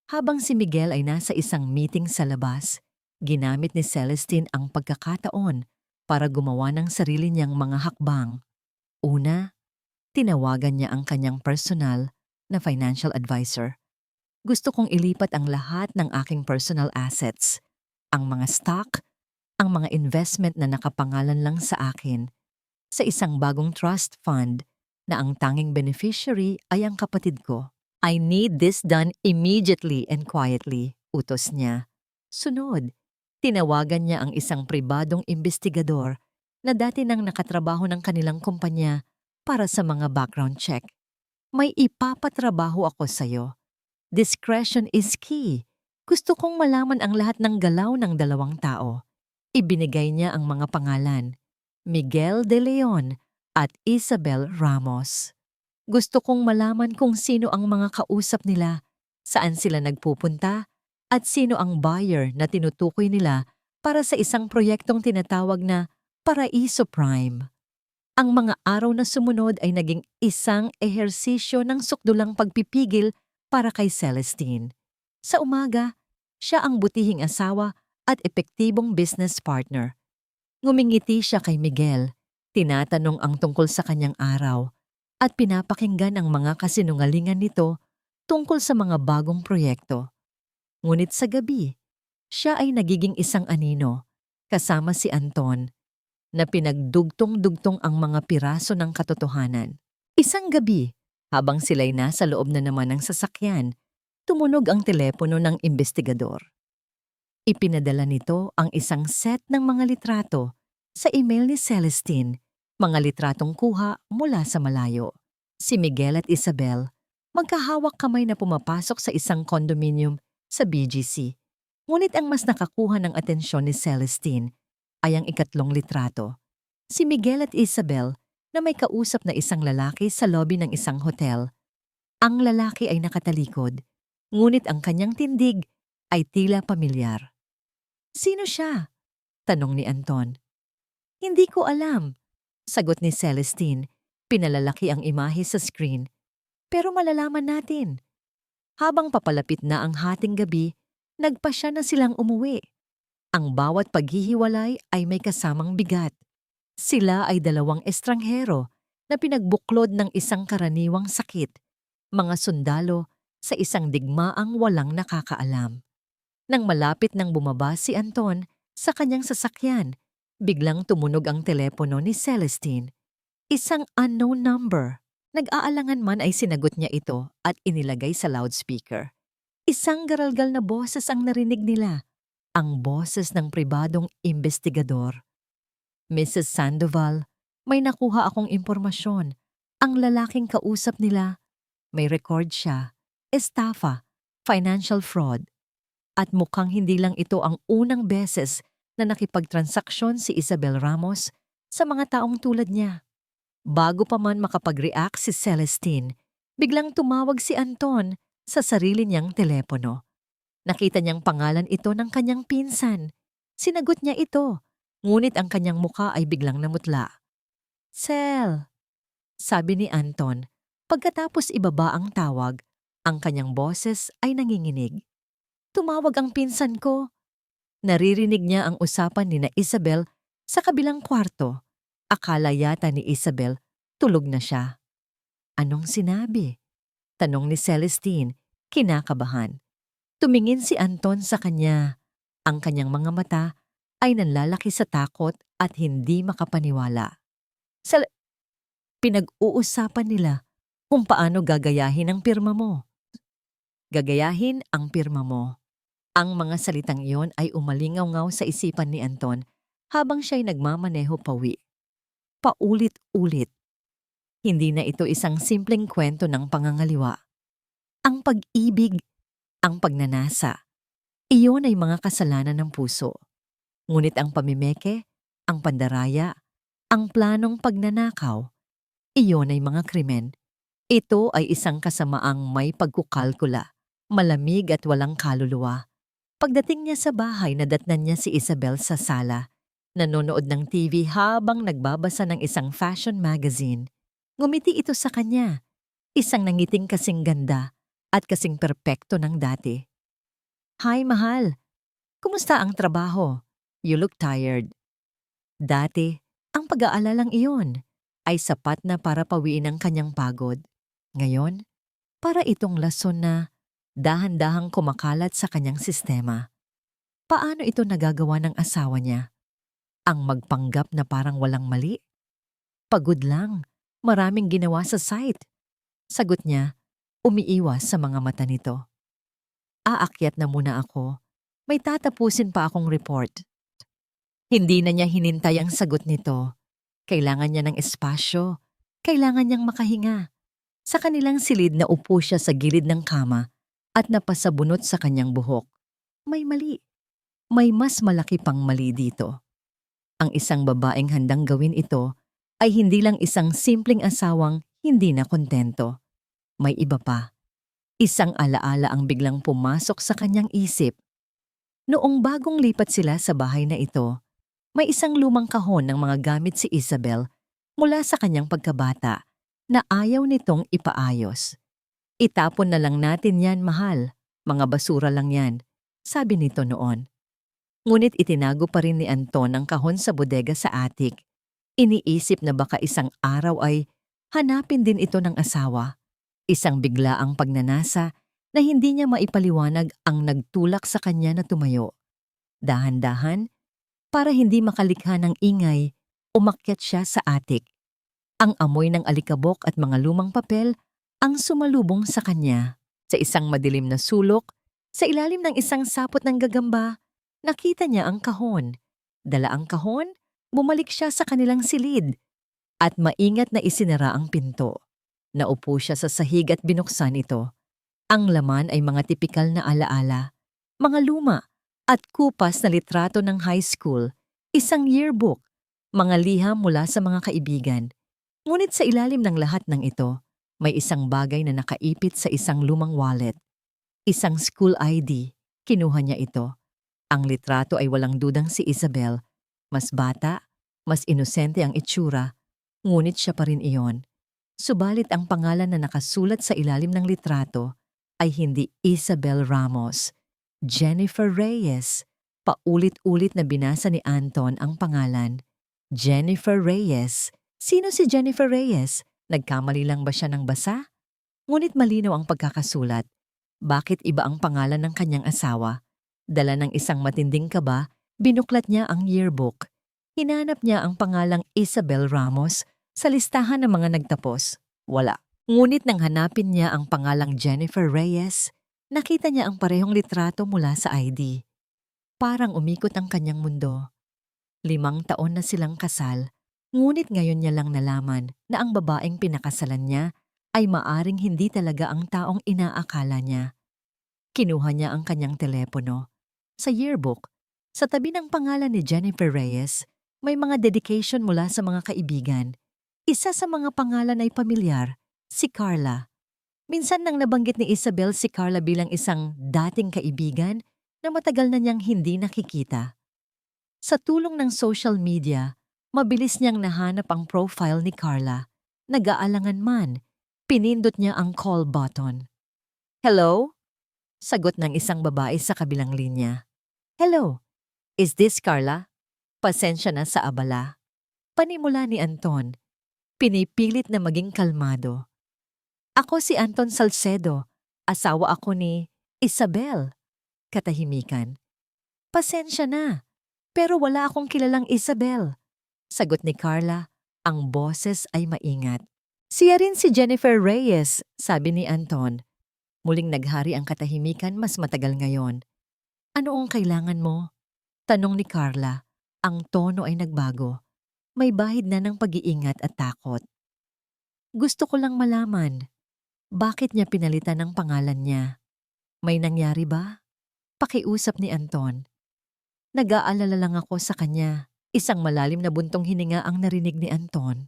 habang si Miguel ay nasa isang meeting sa labas, ginamit ni Celestine ang pagkakataon para gumawa ng sarili niyang mga hakbang. Una, tinawagan niya ang kanyang personal na financial advisor. "Gusto kong ilipat ang lahat ng aking personal assets, ang mga stock, ang mga investment na nakapangalan lang sa akin, sa isang bagong trust fund na ang tanging beneficiary ay ang kapatid ko. I need this done immediately and quietly," utos niya. Sunod, tinawagan niya ang isang pribadong investigador na dati nang nakatrabaho ng kanilang kumpanya para sa mga background check. May ipapatrabaho ako sa'yo. Discretion is key. Gusto kong malaman ang lahat ng galaw ng dalawang tao. Ibinigay niya ang mga pangalan, Miguel de Leon at Isabel Ramos. Gusto kong malaman kung sino ang mga kausap nila, saan sila nagpupunta, at sino ang buyer na tinutukoy nila para sa isang proyektong tinatawag na Paraiso Prime. Ang mga araw na sumunod ay naging isang ehersisyo ng sukdulang pagpipigil para kay Celestine. Sa umaga, siya ang butihing asawa at epektibong business partner. Ngumingiti siya kay Miguel, tinatanong ang tungkol sa kanyang araw, at pinapakinggan ang mga kasinungalingan nito tungkol sa mga bagong proyekto. Ngunit sa gabi, siya ay nagiging isang anino, kasama si Anton, na pinagdugtong-dugtong ang mga piraso ng katotohanan. Isang gabi, habang sila'y nasa loob na naman ng sasakyan, tumunog ang telepono ng investigador. Ipinadala nito ang isang set ng mga litrato sa email ni Celestine, mga litratong kuha mula sa malayo. Si Miguel at Isabel, magkahawak kamay na pumapasok sa isang condominium sa BGC. Ngunit ang mas nakakuha ng atensyon ni Celestine ay ang ikatlong litrato. Si Miguel at Isabel na may kausap na isang lalaki sa lobby ng isang hotel. Ang lalaki ay nakatalikod, ngunit ang kanyang tindig ay tila pamilyar. "Sino siya?" tanong ni Anton. "Hindi ko alam," sagot ni Celestine. Pinalalaki ang imahe sa screen. "Pero malalaman natin." Habang papalapit na ang hating gabi, nagpasya na silang umuwi. Ang bawat paghihiwalay ay may kasamang bigat. Sila ay dalawang estranghero na pinagbuklod ng isang karaniwang sakit, mga sundalo sa isang digmaang walang nakakaalam. Nang malapit nang bumaba si Anton sa kanyang sasakyan, biglang tumunog ang telepono ni Celestine. Isang unknown number. Nag-aalangan man ay sinagot niya ito at inilagay sa loudspeaker. Isang garalgal na boses ang narinig nila, ang boses ng pribadong investigador. "Mrs. Sandoval, may nakuha akong impormasyon. Ang lalaking kausap nila, may record siya, estafa, financial fraud. At mukhang hindi lang ito ang unang beses na nakipagtransaksyon si Isabel Ramos sa mga taong tulad niya." Bago pa man makapag-react si Celestine, biglang tumawag si Anton sa sarili niyang telepono. Nakita niyang pangalan ito ng kanyang pinsan. Sinagot niya ito, ngunit ang kanyang mukha ay biglang namutla. "Cel," sabi ni Anton. Pagkatapos ibaba ang tawag, ang kanyang boses ay nanginginig. "Tumawag ang pinsan ko." Naririnig niya ang usapan ni na Isabel sa kabilang kwarto. Akala yata ni Isabel tulog na siya. "Anong sinabi?" tanong ni Celestine, kinakabahan. Tumingin si Anton sa kanya. Ang kanyang mga mata ay nanlalaki sa takot at hindi makapaniwala. Pinag-uusapan nila kung paano gagayahin ang pirma mo. Gagayahin ang pirma mo. Ang mga salitang iyon ay umalingaw-ngaw sa isipan ni Anton habang siya'y nagmamaneho pauwi. Paulit-ulit. Hindi na ito isang simpleng kwento ng pangangaliwa. Ang pag-ibig, ang pagnanasa, iyon ay mga kasalanan ng puso. Ngunit ang pamimeke, ang pandaraya, ang planong pagnanakaw, iyon ay mga krimen. Ito ay isang kasamaang may pagkukalkula, malamig at walang kaluluwa. Pagdating niya sa bahay, nadatnan niya si Isabel sa sala. Nanonood ng TV habang nagbabasa ng isang fashion magazine. Ngumiti ito sa kanya, isang nangiting kasing ganda at kasing perpekto ng dati. "Hi, mahal. Kumusta ang trabaho? You look tired." Dati, ang pag-aalalang iyon ay sapat na para pawiin ang kanyang pagod. Ngayon, para itong lason na dahan-dahang kumakalat sa kanyang sistema. Paano ito nagagawa ng asawa niya? Ang magpanggap na parang walang mali? "Pagod lang. Maraming ginawa sa site." Sagot niya, umiiwas sa mga mata nito. "Aakyat na muna ako. May tatapusin pa akong report. Hindi na niya hinintay ang sagot nito. Kailangan niya ng espasyo. Kailangan niyang makahinga. Sa kanilang silid na upo siya sa gilid ng kama at napasabunot sa kanyang buhok. May mali. May mas malaki pang mali dito. Ang isang babaeng handang gawin ito ay hindi lang isang simpleng asawang hindi na kontento. May iba pa. Isang alaala ang biglang pumasok sa kanyang isip. Noong bagong lipat sila sa bahay na ito, may isang lumang kahon ng mga gamit si Isabel mula sa kanyang pagkabata na ayaw nitong ipaayos. Itapon na lang natin yan, mahal. Mga basura lang yan, sabi nito noon. Ngunit itinago pa rin ni Anton ang kahon sa bodega sa attic. Iniisip na baka isang araw ay hanapin din ito ng asawa. Isang biglaang pagnanasa na hindi niya maipaliwanag ang nagtulak sa kanya na tumayo. Dahan-dahan, para hindi makalikha ng ingay, umakyat siya sa attic. Ang amoy ng alikabok at mga lumang papel ang sumalubong sa kanya. Sa isang madilim na sulok, sa ilalim ng isang sapot ng gagamba, nakita niya ang kahon. Dala ang kahon, bumalik siya sa kanilang silid at maingat na isinara ang pinto. Naupo siya sa sahig at binuksan ito. Ang laman ay mga tipikal na alaala, mga luma at kupas na litrato ng high school, isang yearbook, mga liham mula sa mga kaibigan. Ngunit sa ilalim ng lahat ng ito, may isang bagay na nakaipit sa isang lumang wallet. Isang school ID. Kinuha niya ito. Ang litrato ay walang dudang si Isabel. Mas bata, mas inosente ang itsura, ngunit siya pa rin iyon. Subalit ang pangalan na nakasulat sa ilalim ng litrato ay hindi Isabel Ramos. Jennifer Reyes. Paulit-ulit na binasa ni Anton ang pangalan. Jennifer Reyes. Sino si Jennifer Reyes? Nagkamali lang ba siya ng basa? Ngunit malinaw ang pagkakasulat. Bakit iba ang pangalan ng kanyang asawa? Dala ng isang matinding kaba, binuklat niya ang yearbook. Hinanap niya ang pangalang Isabel Ramos sa listahan ng mga nagtapos. Wala. Ngunit nang hanapin niya ang pangalang Jennifer Reyes, nakita niya ang parehong litrato mula sa ID. Parang umikot ang kanyang mundo. 5 taon na silang kasal, ngunit ngayon niya lang nalaman na ang babaeng pinakasalan niya ay maaring hindi talaga ang taong inaakala niya. Kinuha niya ang kanyang telepono. Sa yearbook, sa tabi ng pangalan ni Jennifer Reyes, may mga dedication mula sa mga kaibigan. Isa sa mga pangalan ay pamilyar, si Carla. Minsan nang nabanggit ni Isabel si Carla bilang isang dating kaibigan na matagal na niyang hindi nakikita. Sa tulong ng social media, mabilis niyang nahanap ang profile ni Carla. Nag-aalangan man, pinindot niya ang call button. Hello? Sagot ng isang babae sa kabilang linya. Hello, is this Carla? Pasensya na sa abala. Panimula ni Anton. Pinipilit na maging kalmado. Ako si Anton Salcedo. Asawa ako ni Isabel. Katahimikan. Pasensya na, pero wala akong kilalang Isabel. Sagot ni Carla, ang boses ay maingat. Siya rin si Jennifer Reyes, sabi ni Anton. Muling naghari ang katahimikan mas matagal ngayon. Ano ang kailangan mo? Tanong ni Carla. Ang tono ay nagbago. May bahid na ng pag-iingat at takot. Gusto ko lang malaman, bakit niya pinalitan ang pangalan niya? May nangyari ba? Pakiusap ni Anton. Nag-aalala lang ako sa kanya. Isang malalim na buntong hininga ang narinig ni Anton.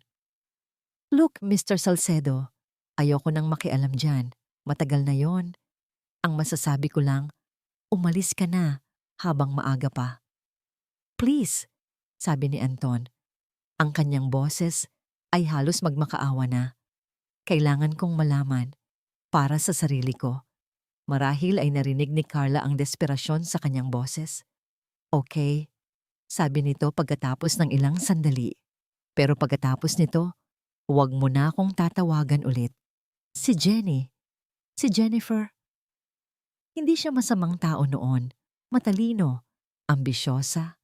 Look, Mr. Salcedo, ayoko nang makialam dyan. Matagal na yon. Ang masasabi ko lang, umalis ka na habang maaga pa. Please, sabi ni Anton. Ang kanyang boses ay halos magmakaawa na. Kailangan kong malaman para sa sarili ko. Marahil ay narinig ni Carla ang desperasyon sa kanyang boses. Okay, sabi nito pagkatapos ng ilang sandali. Pero pagkatapos nito, huwag mo na akong tatawagan ulit. Si Jenny, si Jennifer. Hindi siya masamang tao noon. Matalino, ambisyosa.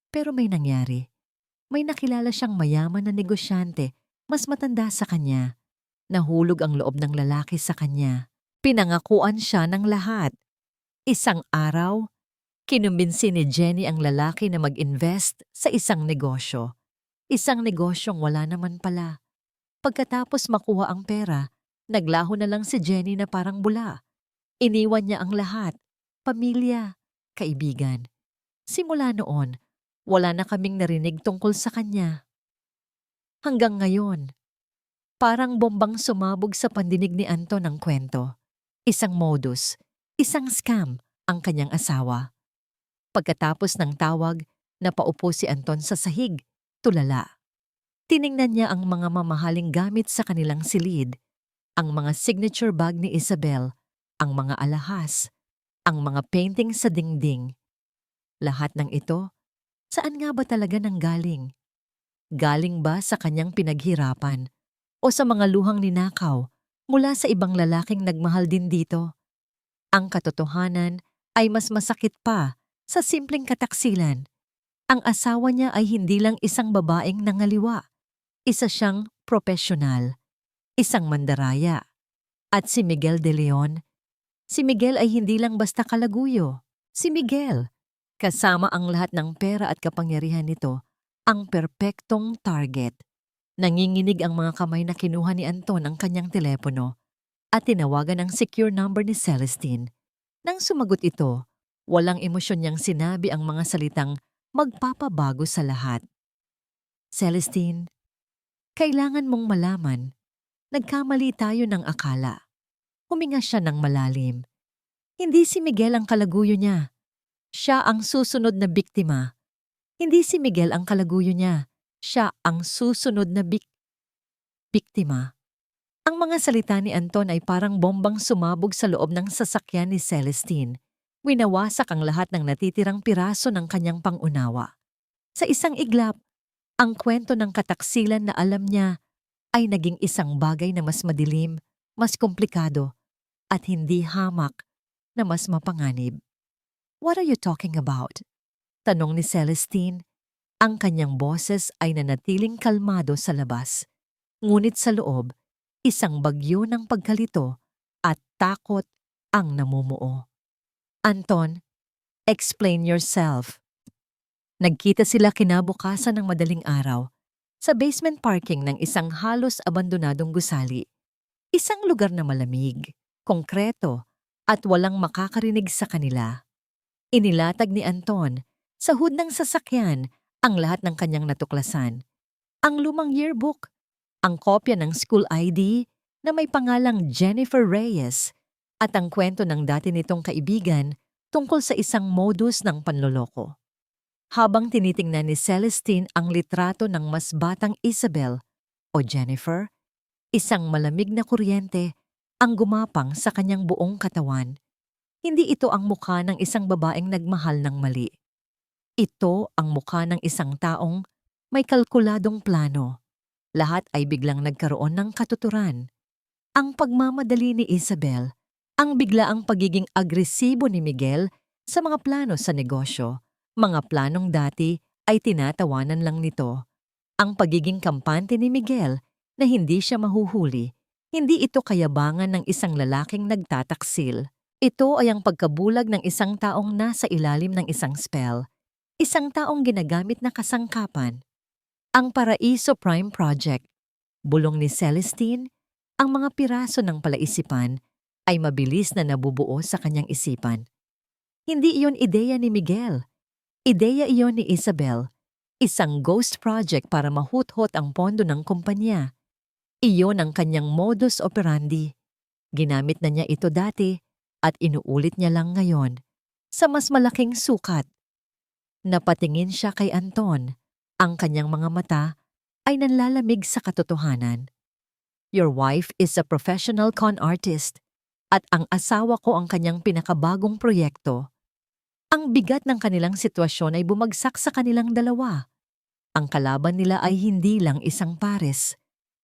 Pero may nangyari. May nakilala siyang mayaman na negosyante, mas matanda sa kanya. Nahulog ang loob ng lalaki sa kanya. Pinangakuan siya ng lahat. Isang araw, Kinumbinsi ni Jenny ang lalaki na mag-invest sa isang negosyo. Isang negosyong wala naman pala. Pagkatapos makuha ang pera, naglaho na lang si Jenny na parang bula. Iniwan niya ang lahat, pamilya, kaibigan. Simula noon, wala na kaming narinig tungkol sa kanya. Hanggang ngayon, parang bombang sumabog sa pandinig ni Anton ang kwento. Isang modus, isang scam ang kanyang asawa. Pagkatapos ng tawag, napaupo si Anton sa sahig, tulala. Tiningnan niya ang mga mamahaling gamit sa kanilang silid, ang mga signature bag ni Isabel, ang mga alahas, ang mga painting sa dingding. Lahat ng ito, saan nga ba talaga nanggaling? Galing ba sa kanyang pinaghirapan o sa mga luhang ninakaw mula sa ibang lalaking nagmahal din dito? Ang katotohanan ay mas masakit pa sa simpleng kataksilan. Ang asawa niya ay hindi lang isang babaeng nangaliwa. Isa siyang propesyonal, isang mandaraya. At si Miguel de Leon, si Miguel ay hindi lang basta kalaguyo. Si Miguel, kasama ang lahat ng pera at kapangyarihan nito, ang perpektong target. Nanginginig ang mga kamay na kinuha ni Anton ang kanyang telepono at tinawagan ang secure number ni Celestine. Nang sumagot ito, walang emosyon niyang sinabi ang mga salitang magpapabago sa lahat. Celestine, kailangan mong malaman, nagkamali tayo ng akala. Huminga siya ng malalim. Hindi si Miguel ang kalaguyo niya. Siya ang susunod na biktima. Hindi si Miguel ang kalaguyo niya. Siya ang susunod na biktima. Ang mga salita ni Anton ay parang bombang sumabog sa loob ng sasakyan ni Celestine. Winawasak ang lahat ng natitirang piraso ng kanyang pangunawa. Sa isang iglap, ang kwento ng kataksilan na alam niya ay naging isang bagay na mas madilim, mas komplikado, at hindi hamak na mas mapanganib. What are you talking about? Tanong ni Celestine. Ang kanyang boses ay nanatiling kalmado sa labas. Ngunit sa loob, isang bagyo ng pagkalito at takot ang namumuo. Anton, explain yourself. Nagkita sila kinabukasan ng madaling araw sa basement parking ng isang halos abandonadong gusali. Isang lugar na malamig, konkreto, at walang makakarinig sa kanila. Inilatag ni Anton sa hood ng sasakyan ang lahat ng kanyang natuklasan. Ang lumang yearbook, ang kopya ng school ID na may pangalang Jennifer Reyes at ang kwento ng dati nitong kaibigan tungkol sa isang modus ng panloloko. Habang tinitingnan ni Celestine ang litrato ng mas batang Isabel o Jennifer, isang malamig na kuryente ang gumapang sa kanyang buong katawan. Hindi ito ang mukha ng isang babaeng nagmahal ng mali. Ito ang mukha ng isang taong may kalkuladong plano. Lahat ay biglang nagkaroon ng katuturan. Ang pagmamadali ni Isabel, ang biglaang pagiging agresibo ni Miguel sa mga plano sa negosyo, mga planong dati ay tinatawanan lang nito. Ang pagiging kampante ni Miguel na hindi siya mahuhuli, hindi ito kayabangan ng isang lalaking nagtataksil. Ito ay ang pagkabulag ng isang taong nasa ilalim ng isang spell, isang taong ginagamit na kasangkapan. Ang Paraiso Prime Project, bulong ni Celestine, ang mga piraso ng palaisipan ay mabilis na nabubuo sa kanyang isipan. Hindi iyon ideya ni Miguel. Ideya iyon ni Isabel, isang ghost project para mahuthot ang pondo ng kumpanya. Iyon ang kanyang modus operandi. Ginamit na niya ito dati at inuulit niya lang ngayon sa mas malaking sukat. Napatingin siya kay Anton. Ang kanyang mga mata ay nanlalamig sa katotohanan. Your wife is a professional con artist at ang asawa ko ang kanyang pinakabagong proyekto. Ang bigat ng kanilang sitwasyon ay bumagsak sa kanilang dalawa. Ang kalaban nila ay hindi lang isang pares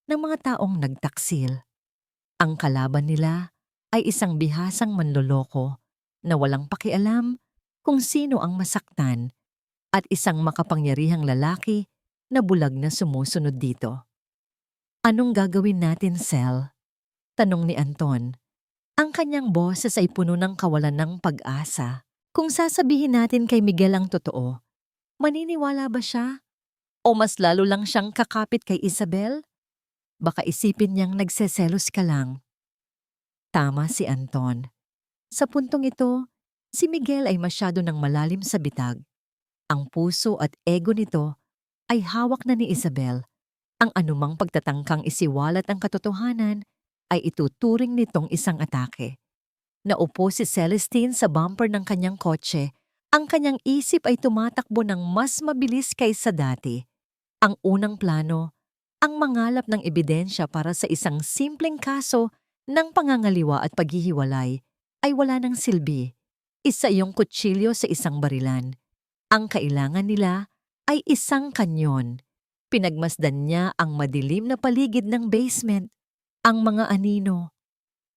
ng mga taong nagtaksil. Ang kalaban nila ay isang bihasang manloloko na walang pakialam kung sino ang masaktan at isang makapangyarihang lalaki na bulag na sumusunod dito. Anong gagawin natin, Cel? Tanong ni Anton. Ang kanyang boses ay puno ng kawalan ng pag-asa. Kung sasabihin natin kay Miguel ang totoo, maniniwala ba siya? O mas lalo lang siyang kakapit kay Isabel? Baka isipin niyang nagseselos ka lang. Tama si Anton. Sa puntong ito, si Miguel ay masyado ng malalim sa bitag. Ang puso at ego nito ay hawak na ni Isabel. Ang anumang pagtatangkang isiwalat ang katotohanan ay ituturing nitong isang atake. Naupo si Celestine sa bumper ng kanyang kotse. Ang kanyang isip ay tumatakbo ng mas mabilis kaysa dati. Ang unang plano, ang mangalap ng ebidensya para sa isang simpleng kaso ng pangangaliwa at paghihiwalay ay wala ng silbi. Isa yung kutsilyo sa isang barilan. Ang kailangan nila ay isang kanyon. Pinagmasdan niya ang madilim na paligid ng basement, ang mga anino,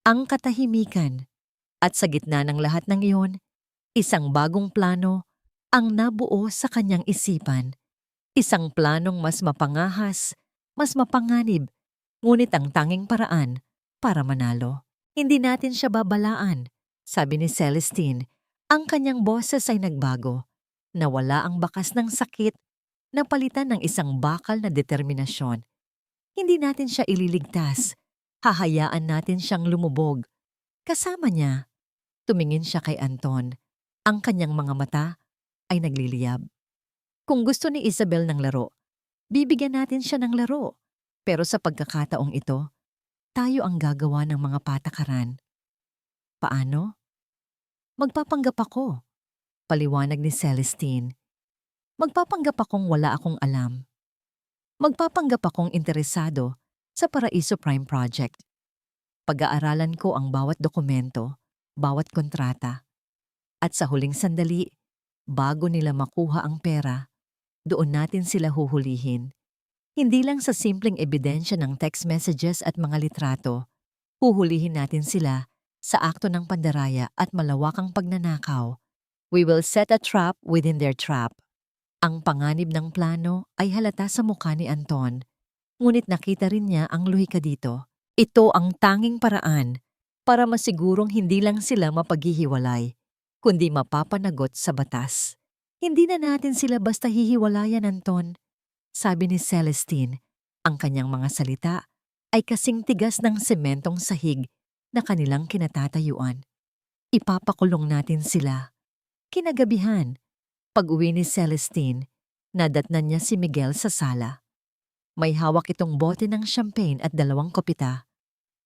ang katahimikan. At sa gitna ng lahat ng iyon, isang bagong plano ang nabuo sa kanyang isipan. Isang planong mas mapangahas, mas mapanganib, ngunit ang tanging paraan para manalo. Hindi natin siya babalaan, sabi ni Celestine. Ang kanyang boses ay nagbago. Nawala ang bakas ng sakit, napalitan ng isang bakal na determinasyon. Hindi natin siya ililigtas. Hahayaan natin siyang lumubog. Kasama niya, tumingin siya kay Anton. Ang kanyang mga mata ay nagliliyab. Kung gusto ni Isabel ng laro, bibigyan natin siya ng laro. Pero sa pagkakataong ito, tayo ang gagawa ng mga patakaran. Paano? Magpapanggap ako, paliwanag ni Celestine. Magpapanggap akong wala akong alam. Magpapanggap akong interesado sa Paraiso Prime Project. Pag-aaralan ko ang bawat dokumento, bawat kontrata. At sa huling sandali, bago nila makuha ang pera, doon natin sila huhulihin. Hindi lang sa simpleng ebidensya ng text messages at mga litrato, huhulihin natin sila sa akto ng pandaraya at malawakang pagnanakaw. We will set a trap within their trap. Ang panganib ng plano ay halata sa mukha ni Anton, ngunit nakita rin niya ang luhika dito. Ito ang tanging paraan para masigurong hindi lang sila mapaghihiwalay, kundi mapapanagot sa batas. Hindi na natin sila basta hihiwalayan, Anton, sabi ni Celestine. Ang kanyang mga salita ay kasing tigas ng sementong sahig na kanilang kinatatayuan. Ipapakulong natin sila. Kinagabihan, pag-uwi ni Celestine, nadatnan niya si Miguel sa sala. May hawak itong bote ng champagne at 2 kopita.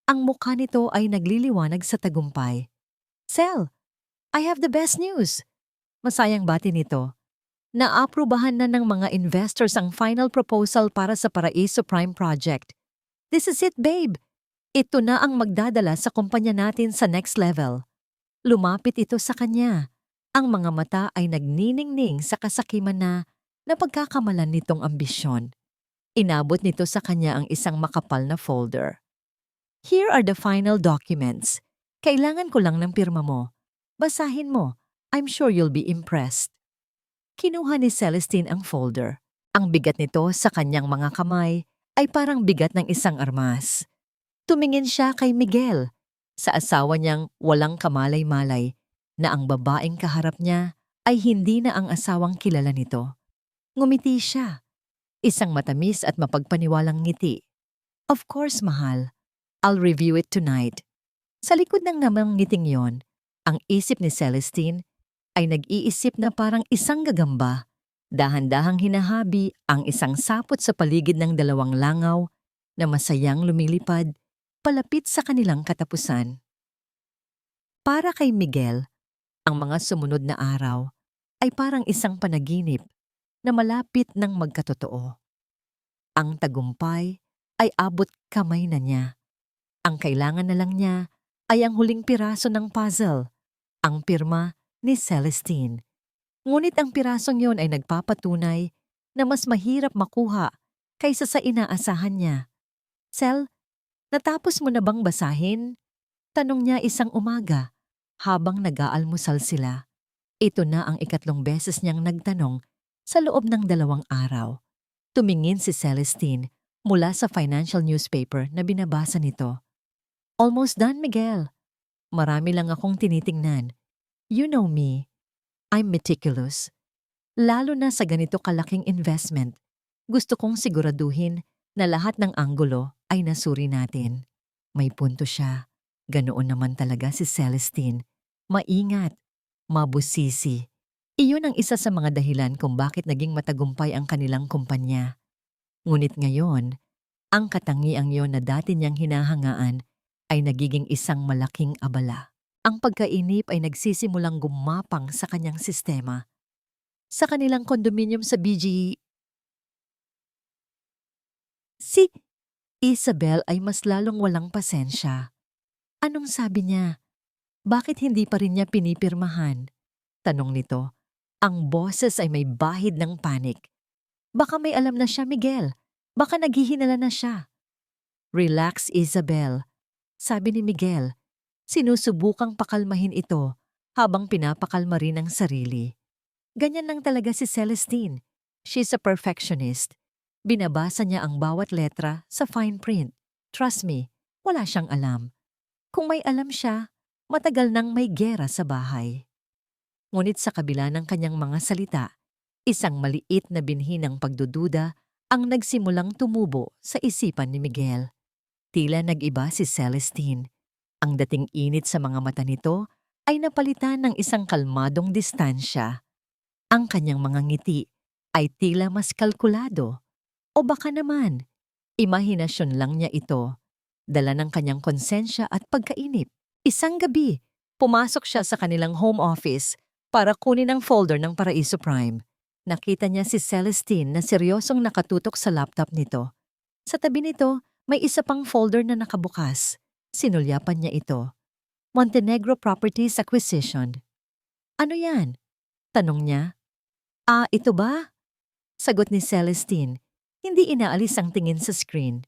Ang mukha nito ay nagliliwanag sa tagumpay. Cel, I have the best news. Masayang bati nito. Naaprubahan na ng mga investors ang final proposal para sa Paraiso Prime Project. This is it, babe. Ito na ang magdadala sa kumpanya natin sa next level. Lumapit ito sa kanya. Ang mga mata ay nagniningning sa kasakiman na napagkakamalan nitong ambisyon. Inabot nito sa kanya ang isang makapal na folder. Here are the final documents. Kailangan ko lang ng pirma mo. Basahin mo. I'm sure you'll be impressed. Kinuha ni Celestine ang folder. Ang bigat nito sa kanyang mga kamay ay parang bigat ng isang armas. Tumingin siya kay Miguel, sa asawa niyang walang kamalay-malay, na ang babaeng kaharap niya ay hindi na ang asawang kilala nito. Ngumiti siya. Isang matamis at mapagpaniwalang ngiti. Of course, mahal. I'll review it tonight. Sa likod ng namang ngiting yon, ang isip ni Celestine ay nag-iisip na parang isang gagamba. Dahan-dahang hinahabi ang isang sapot sa paligid ng 2 langaw na masayang lumilipad palapit sa kanilang katapusan. Para kay Miguel, ang mga sumunod na araw ay parang isang panaginip na malapit ng magkatotoo. Ang tagumpay ay abot kamay na niya. Ang kailangan na lang niya ay ang huling piraso ng puzzle, ang pirma ni Celestine. Ngunit ang pirasong yon ay nagpapatunay na mas mahirap makuha kaysa sa inaasahan niya. Cel, natapos mo na bang basahin? Tanong niya isang umaga habang nag-aalmusal sila. Ito na ang 3 beses niyang nagtanong sa loob ng 2 araw. Tumingin si Celestine mula sa financial newspaper na binabasa nito. Almost done, Miguel. Marami lang akong tinitingnan. You know me. I'm meticulous. Lalo na sa ganito kalaking investment, gusto kong siguraduhin na lahat ng anggulo ay nasuri natin. May punto siya. Ganoon naman talaga si Celestine. Maingat, mabusisi. Iyon ang isa sa mga dahilan kung bakit naging matagumpay ang kanilang kumpanya. Ngunit ngayon, ang katangiang yon na dati niyang hinahangaan ay nagiging isang malaking abala. Ang pagkainip ay nagsisimulang gumapang sa kanyang sistema. Sa kanilang kondominium sa BGE, si Isabel ay mas lalong walang pasensya. Anong sabi niya? Bakit hindi pa rin niya pinipirmahan? Tanong nito. Ang boses ay may bahid ng panik. Baka may alam na siya, Miguel. Baka naghihinala na siya. Relax, Isabel. Sabi ni Miguel. Sinusubukang pakalmahin ito habang pinapakalma rin ang sarili. Ganyan lang talaga si Celestine. She's a perfectionist. Binabasa niya ang bawat letra sa fine print. Trust me, wala siyang alam. Kung may alam siya, matagal nang may gera sa bahay. Ngunit sa kabila ng kanyang mga salita, isang maliit na binhi ng pagdududa ang nagsimulang tumubo sa isipan ni Miguel. Tila nag-iba si Celestine. Ang dating init sa mga mata nito ay napalitan ng isang kalmadong distansya. Ang kanyang mga ngiti ay tila mas kalkulado. O baka naman, imahinasyon lang niya ito. Dala ng kanyang konsensya at pagkainip. Isang gabi, pumasok siya sa kanilang home office para kunin ang folder ng Paraiso Prime. Nakita niya si Celestine na seryosong nakatutok sa laptop nito. Sa tabi nito, may isa pang folder na nakabukas. Sinulyapan niya ito. Montenegro Properties Acquisition. Ano yan? Tanong niya. Ito ba? Sagot ni Celestine. Hindi inaalis ang tingin sa screen.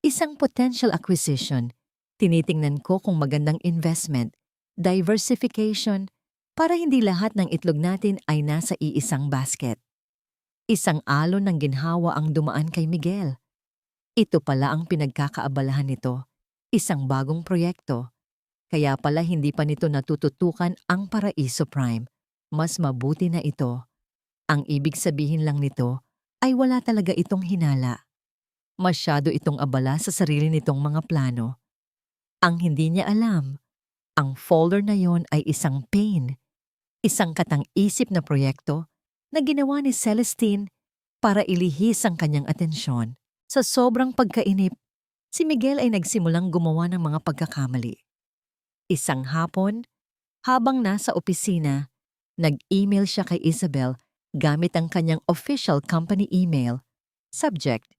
Isang potential acquisition. Tinitingnan ko kung magandang investment, diversification, para hindi lahat ng itlog natin ay nasa iisang basket. Isang alon ng ginhawa ang dumaan kay Miguel. Ito pala ang pinagkakaabalahan nito. Isang bagong proyekto. Kaya pala hindi pa nito natututukan ang Paraiso Prime. Mas mabuti na ito. Ang ibig sabihin lang nito ay wala talaga itong hinala. Masyado itong abala sa sarili nitong mga plano. Ang hindi niya alam, ang folder na yon ay isang pain. Isang katang-isip na proyekto na ginawa ni Celestine para ilihis ang kanyang atensyon. Sa sobrang pagkainip, si Miguel ay nagsimulang gumawa ng mga pagkakamali. Isang hapon, habang nasa opisina, nag-email siya kay Isabel gamit ang kanyang official company email. Subject: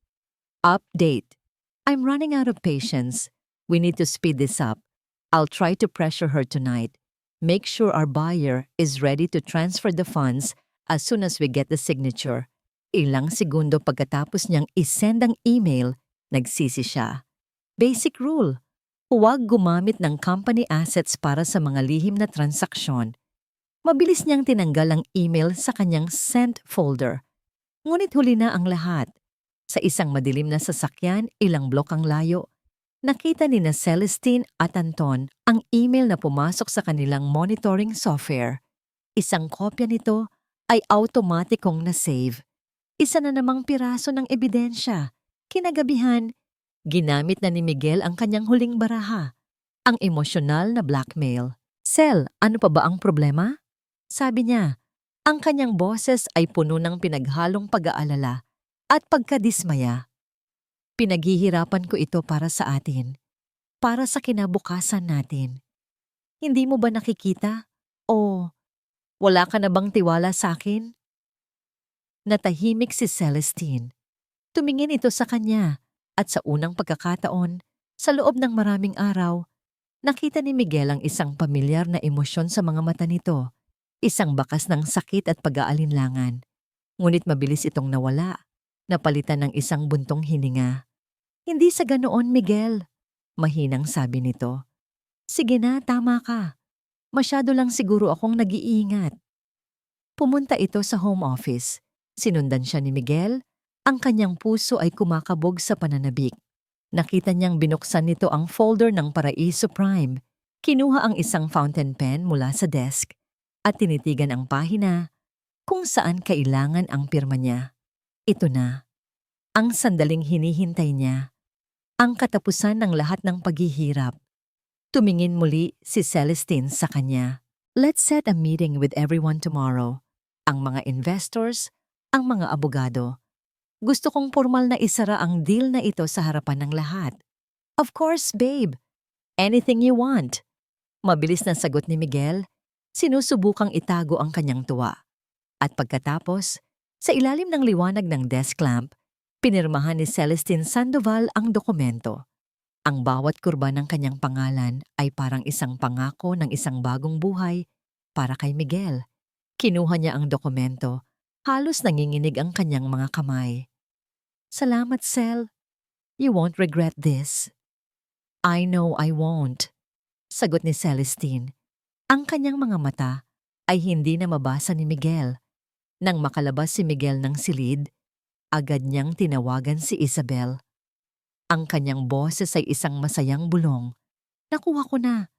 Update. I'm running out of patience. We need to speed this up. I'll try to pressure her tonight. Make sure our buyer is ready to transfer the funds as soon as we get the signature. Ilang segundo pagkatapos niyang isend ang email, nagsisi siya. Basic rule. Huwag gumamit ng company assets para sa mga lihim na transaksyon. Mabilis niyang tinanggal ang email sa kanyang sent folder. Ngunit huli na ang lahat. Sa isang madilim na sasakyan, ilang blok ang layo, nakita ni na Celestine at Anton ang email na pumasok sa kanilang monitoring software. Isang kopya nito ay automatikong na-save. Isa na namang piraso ng ebidensya. Kinagabihan, ginamit na ni Miguel ang kanyang huling baraha, ang emosyonal na blackmail. Cel, ano pa ba ang problema? Sabi niya, ang kanyang boses ay puno ng pinaghalong pag-aalala at pagkadismaya. Pinaghihirapan ko ito para sa atin, para sa kinabukasan natin. Hindi mo ba nakikita? O wala ka na bang tiwala sa akin? Natahimik si Celestine. Tumingin ito sa kanya at sa unang pagkakataon, sa loob ng maraming araw, nakita ni Miguel ang isang pamilyar na emosyon sa mga mata nito. Isang bakas ng sakit at pag-aalinlangan. Ngunit mabilis itong nawala, napalitan ng isang buntong hininga. Hindi sa ganoon, Miguel. Mahinang sabi nito. Sige na, tama ka. Masyado lang siguro akong nag-iingat. Pumunta ito sa home office. Sinundan siya ni Miguel. Ang kanyang puso ay kumakabog sa pananabik. Nakita niyang binuksan nito ang folder ng Paraiso Prime. Kinuha ang isang fountain pen mula sa desk. at tinitigan ang pahina kung saan kailangan ang pirma niya. Ito na, ang sandaling hinihintay niya, ang katapusan ng lahat ng paghihirap. Tumingin muli si Celestine sa kanya. Let's set a meeting with everyone tomorrow. Ang mga investors, ang mga abogado. Gusto kong formal na isara ang deal na ito sa harapan ng lahat. Of course, babe. Anything you want. Mabilis na sagot ni Miguel, sinusubukang itago ang kanyang tuwa. At pagkatapos, sa ilalim ng liwanag ng desk lamp, pinirmahan ni Celestine Sandoval ang dokumento. Ang bawat kurba ng kanyang pangalan ay parang isang pangako ng isang bagong buhay para kay Miguel. Kinuha niya ang dokumento, halos nanginginig ang kanyang mga kamay. Salamat, Cel. You won't regret this. I know I won't. Sagot ni Celestine. Ang kanyang mga mata ay hindi na mabasa ni Miguel. Nang makalabas si Miguel ng silid, agad niyang tinawagan si Isabel. Ang kanyang boses ay isang masayang bulong. Nakuha ko na.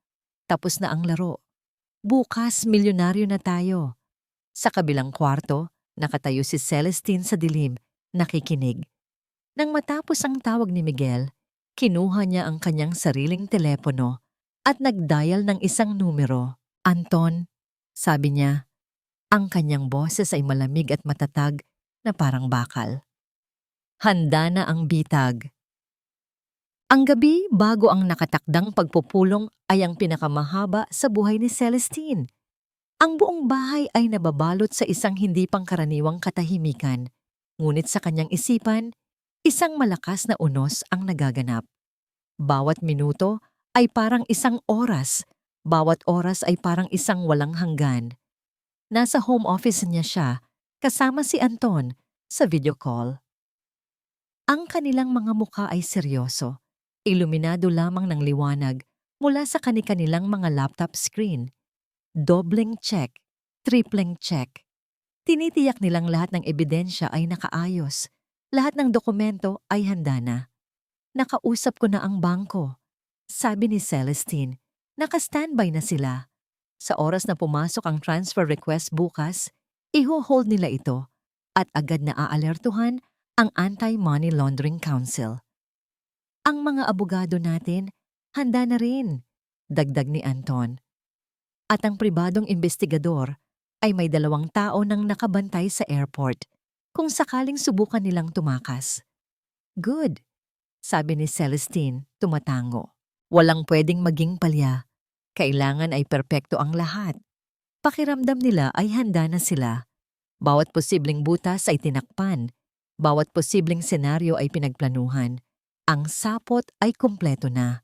Tapos na ang laro. Bukas, milyonaryo na tayo. Sa kabilang kwarto, nakatayo si Celestine sa dilim, nakikinig. Nang matapos ang tawag ni Miguel, kinuha niya ang kanyang sariling telepono at nag-dial ng isang numero. Anton, sabi niya. Ang kanyang boses ay malamig at matatag na parang bakal. Handa na ang bitag. Ang gabi bago ang nakatakdang pagpupulong ay ang pinakamahaba sa buhay ni Celestine. Ang buong bahay ay nababalot sa isang hindi pangkaraniwang katahimikan, ngunit sa kanyang isipan, isang malakas na unos ang nagaganap. Bawat minuto ay parang isang oras, bawat oras ay parang isang walang hanggan. Nasa home office niya siya, kasama si Anton, sa video call. Ang kanilang mga mukha ay seryoso, iluminado lamang ng liwanag mula sa kanilang mga laptop screen. Dobleng check, tripleng check. Tinitiyak nilang lahat ng ebidensya ay nakaayos, lahat ng dokumento ay handa na. Nakausap ko na ang bangko, sabi ni Celestine. Naka-standby na sila. Sa oras na pumasok ang transfer request bukas, iho-hold nila ito at agad na aalertuhan ang Anti-Money Laundering Council. Ang mga abogado natin, handa na rin, dagdag ni Anton. At ang pribadong investigador ay may 2 tao nang nakabantay sa airport kung sakaling subukan nilang tumakas. Good, sabi ni Celestine, tumatango. Walang pwedeng maging palya. Kailangan ay perpekto ang lahat. Pakiramdam nila ay handa na sila. Bawat posibleng butas ay tinakpan. Bawat posibleng senaryo ay pinagplanuhan. Ang sapot ay kumpleto na.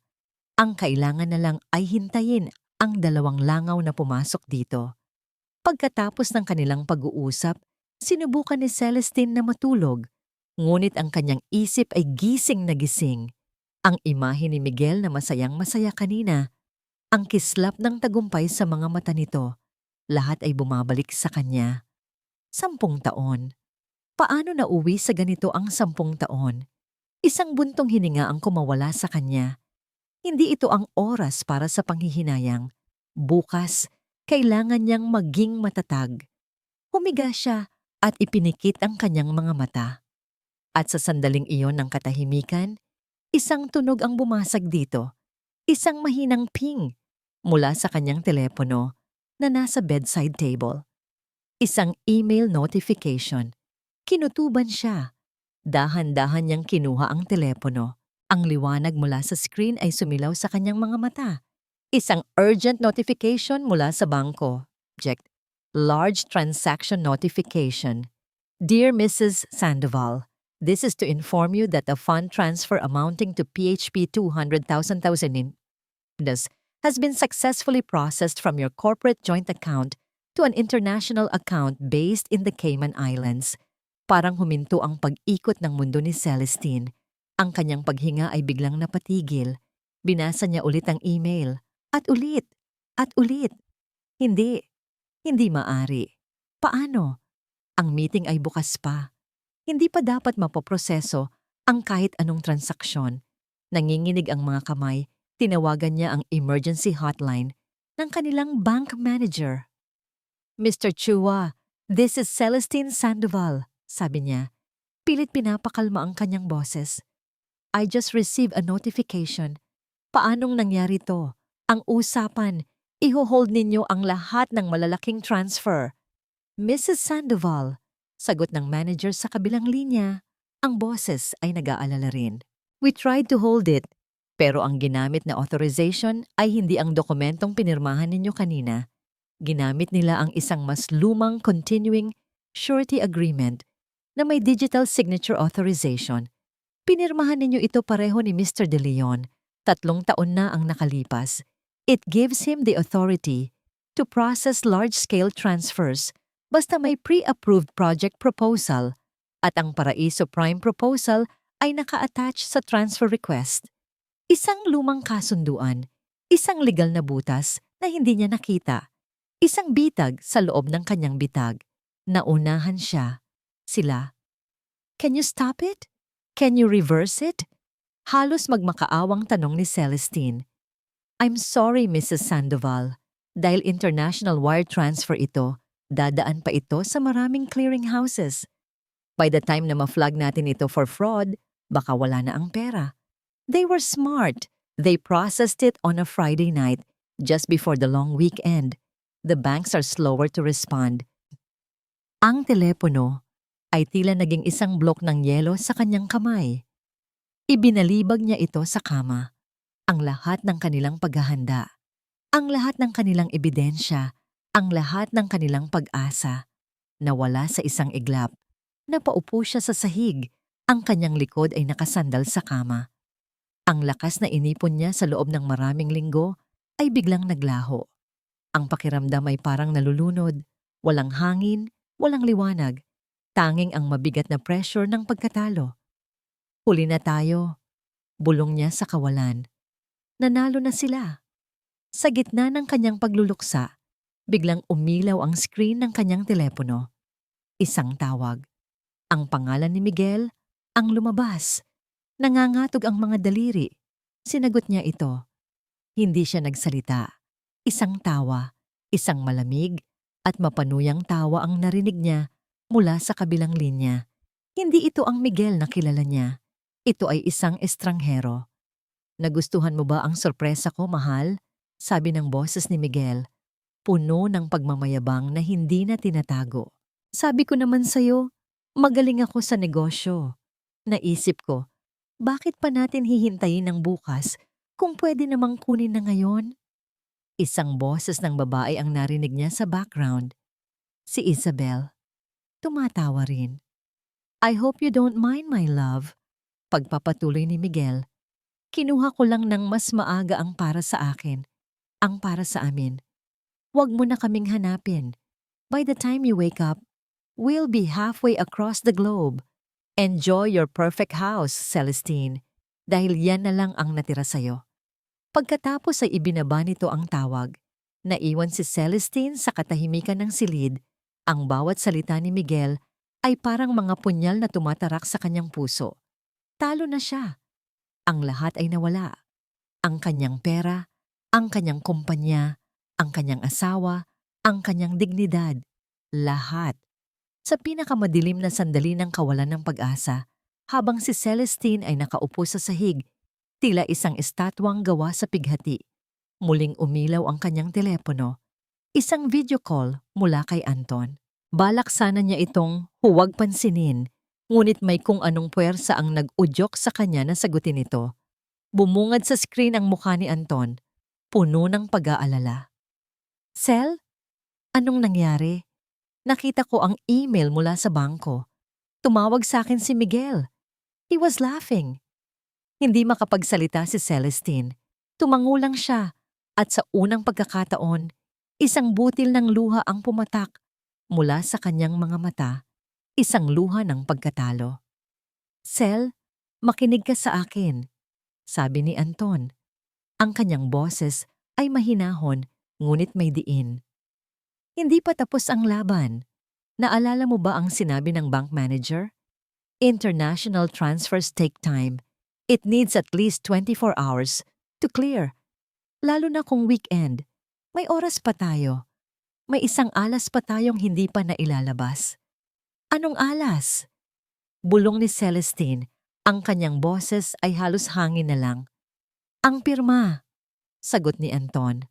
Ang kailangan na lang ay hintayin ang 2 langaw na pumasok dito. Pagkatapos ng kanilang pag-uusap, sinubukan ni Celestine na matulog. Ngunit ang kanyang isip ay gising na gising. Ang imahe ni Miguel na masayang-masaya kanina, ang kislap ng tagumpay sa mga mata nito, lahat ay bumabalik sa kanya. 10 taon. Paano nauwi sa ganito ang 10 taon? Isang buntong hininga ang kumawala sa kanya. Hindi ito ang oras para sa panghihinayang. Bukas, kailangan niyang maging matatag. Humiga siya at ipinikit ang kanyang mga mata. At sa sandaling iyon ng katahimikan, isang tunog ang bumasag dito. Isang mahinang ping mula sa kanyang telepono na nasa bedside table. Isang email notification. Kinutuban siya. Dahan-dahan niyang kinuha ang telepono. Ang liwanag mula sa screen ay sumilaw sa kanyang mga mata. Isang urgent notification mula sa bangko. Object. Large transaction notification. Dear Mrs. Sandoval, this is to inform you that a fund transfer amounting to PHP 200,000 in has been successfully processed from your corporate joint account to an international account based in the Cayman Islands. Parang huminto ang pag-ikot ng mundo ni Celestine. Ang kanyang paghinga ay biglang napatigil. Binasa niya ulit ang email. At ulit. At ulit. Hindi. Hindi maari. Paano? Ang meeting ay bukas pa. Hindi pa dapat mapoproseso ang kahit anong transaksyon. Nanginginig ang mga kamay, tinawagan niya ang emergency hotline ng kanilang bank manager. Mr. Chua, this is Celestine Sandoval, sabi niya. Pilit pinapakalma ang kanyang boses. I just received a notification. Paanong nangyari to? Ang usapan, iho-hold ninyo ang lahat ng malalaking transfer. Mrs. Sandoval, sagot ng manager sa kabilang linya. Ang boses ay nag-aalala rin. We tried to hold it, pero ang ginamit na authorization ay hindi ang dokumentong pinirmahan ninyo kanina. Ginamit nila ang isang mas lumang continuing surety agreement na may digital signature authorization. Pinirmahan ninyo ito pareho ni Mr. De Leon. 3 taon na ang nakalipas. It gives him the authority to process large-scale transfers basta may pre-approved project proposal at ang Paraiso Prime proposal ay naka-attach sa transfer request. Isang lumang kasunduan, isang legal na butas na hindi niya nakita, isang bitag sa loob ng kanyang bitag. Naunahan siya. Sila. Can you stop it? Can you reverse it? Halos magmakaawang tanong ni Celestine. I'm sorry, Mrs. Sandoval. Dahil international wire transfer ito, dadaan pa ito sa maraming clearinghouses. By the time na ma-flag natin ito for fraud, baka wala na ang pera. They were smart. They processed it on a Friday night, just before the long weekend. The banks are slower to respond. Ang telepono ay tila naging isang blok ng yelo sa kanyang kamay. Ibinalibag niya ito sa kama. Ang lahat ng kanilang paghahanda, ang lahat ng kanilang ebidensya, ang lahat ng kanilang pag-asa, nawala sa isang iglap. Napaupo siya sa sahig, ang kanyang likod ay nakasandal sa kama. Ang lakas na inipon niya sa loob ng maraming linggo ay biglang naglaho. Ang pakiramdam ay parang nalulunod, walang hangin, walang liwanag, tanging ang mabigat na pressure ng pagkatalo. Huli na tayo, bulong niya sa kawalan. Nanalo na sila. Sa gitna ng kanyang pagluluksa, biglang umilaw ang screen ng kanyang telepono. Isang tawag. Ang pangalan ni Miguel ang lumabas. Nangangatog ang mga daliri. Sinagot niya ito. Hindi siya nagsalita. Isang tawa, isang malamig at mapanuyang tawa ang narinig niya mula sa kabilang linya. Hindi ito ang Miguel na kilala niya. Ito ay isang estranghero. Nagustuhan mo ba ang sorpresa ko, mahal? Sabi ng boses ni Miguel. Puno ng pagmamayabang na hindi na tinatago. Sabi ko naman sa'yo, magaling ako sa negosyo. Naisip ko, bakit pa natin hihintayin ng bukas kung pwede namang kunin na ngayon? Isang boses ng babae ang narinig niya sa background. Si Isabel. Tumatawa rin. I hope you don't mind, my love. Pagpapatuloy ni Miguel. Kinuha ko lang ng mas maaga ang para sa akin, ang para sa amin. Huwag mo na kaming hanapin. By the time you wake up, we'll be halfway across the globe. Enjoy your perfect house, Celestine, dahil yan na lang ang natira sa'yo. Pagkatapos ay ibinaba nito ang tawag. Naiwan si Celestine sa katahimikan ng silid. Ang bawat salita ni Miguel ay parang mga punyal na tumatarak sa kanyang puso. Talo na siya. Ang lahat ay nawala. Ang kanyang pera, ang kanyang kumpanya, ang kanyang asawa, ang kanyang dignidad. Lahat. Sa pinakamadilim na sandali ng kawalan ng pag-asa, habang si Celestine ay nakaupo sa sahig, tila isang estatwang gawa sa pighati. Muling umilaw ang kanyang telepono. Isang video call mula kay Anton. Balak sana niya itong huwag pansinin, ngunit may kung anong puwersa ang nag-udyok sa kanya na sagutin ito. Bumungad sa screen ang mukha ni Anton, puno ng pag-aalala. Sel, anong nangyari? Nakita ko ang email mula sa bangko. Tumawag sa akin si Miguel. He was laughing. Hindi makapagsalita si Celestine. Tumangulang siya at sa unang pagkakataon, isang butil ng luha ang pumatak mula sa kanyang mga mata. Isang luha ng pagkatalo. Sel, makinig ka sa akin, sabi ni Anton. Ang kanyang boses ay mahinahon ngunit may diin. Hindi pa tapos ang laban. Naalala mo ba ang sinabi ng bank manager? International transfers take time. It needs at least 24 hours to clear. Lalo na kung weekend. May oras pa tayo. may isang alas pa tayong hindi pa nailalabas. Anong alas? Bulong ni Celestine. Ang kanyang boses ay halos hangin na lang. Ang pirma, sagot ni Anton.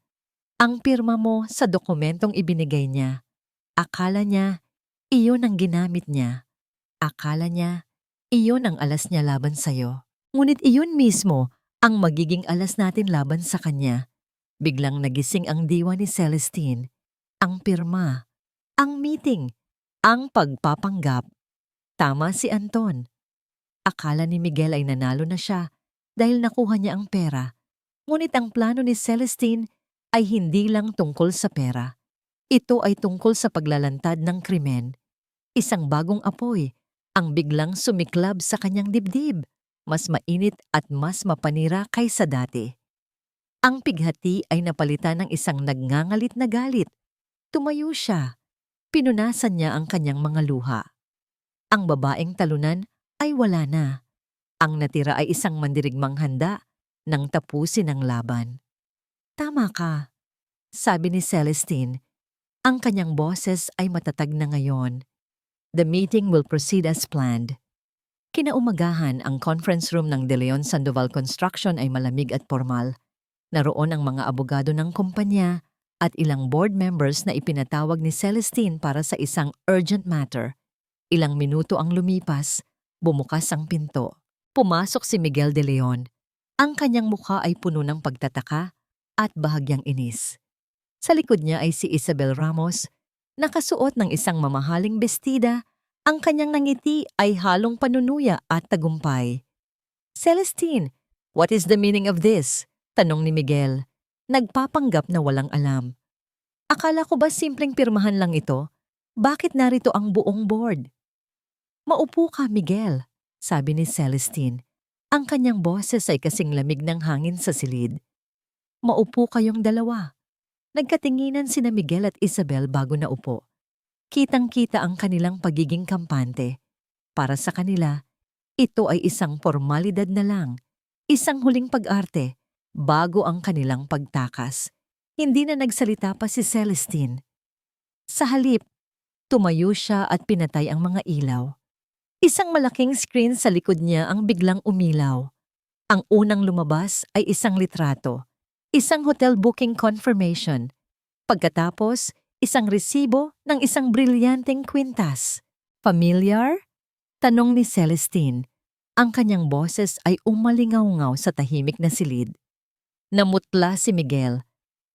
Ang pirma mo sa dokumentong ibinigay niya. Akala niya, iyon ang ginamit niya. Akala niya, iyon ang alas niya laban sa'yo. Ngunit iyon mismo ang magiging alas natin laban sa kanya. Biglang nagising ang diwa ni Celestine. Ang pirma, ang meeting, ang pagpapanggap. Tama si Anton. Akala ni Miguel ay nanalo na siya dahil nakuha niya ang pera. Ngunit ang plano ni Celestine ay hindi lang tungkol sa pera. Ito ay tungkol sa paglalantad ng krimen. Isang bagong apoy ang biglang sumiklab sa kanyang dibdib, mas mainit at mas mapanira kaysa dati. Ang pighati ay napalitan ng isang nagngangalit na galit. Tumayo siya. Pinunasan niya ang kanyang mga luha. Ang babaeng talunan ay wala na. Ang natira ay isang mandirigmang handa nang tapusin ang laban. Tama ka, sabi ni Celestine. Ang kanyang boses ay matatag na ngayon. The meeting will proceed as planned. Kinaumagahan, ang conference room ng De Leon Sandoval Construction ay malamig at formal. Naroon ang mga abogado ng kumpanya at ilang board members na ipinatawag ni Celestine para sa isang urgent matter. Ilang minuto ang lumipas, bumukas ang pinto. Pumasok si Miguel de Leon. Ang kanyang mukha ay puno ng pagtataka at bahagyang inis. Sa likod niya ay si Isabel Ramos, nakasuot ng isang mamahaling bestida. Ang kanyang ngiti ay halong panunuya at tagumpay. Celestine, what is the meaning of this? Tanong ni Miguel. Nagpapanggap na walang alam. Akala ko ba simpleng pirmahan lang ito? Bakit narito ang buong board? Maupo ka, Miguel, sabi ni Celestine. Ang kanyang boses ay kasing lamig ng hangin sa silid. Maupo kayong dalawa. Nagkatinginan sina Miguel at Isabel bago naupo. Kitang-kita ang kanilang pagiging kampante. Para sa kanila, ito ay isang formalidad na lang, isang huling pag-arte, bago ang kanilang pagtakas. Hindi na nagsalita pa si Celestine. Sa halip, tumayo siya at pinatay ang mga ilaw. Isang malaking screen sa likod niya ang biglang umilaw. Ang unang lumabas ay isang litrato, isang hotel booking confirmation. Pagkatapos, isang resibo ng isang brilyanteng kwintas. Familiar? Tanong ni Celestine. Ang kanyang boses ay umalingaw-ngaw sa tahimik na silid. Namutla si Miguel.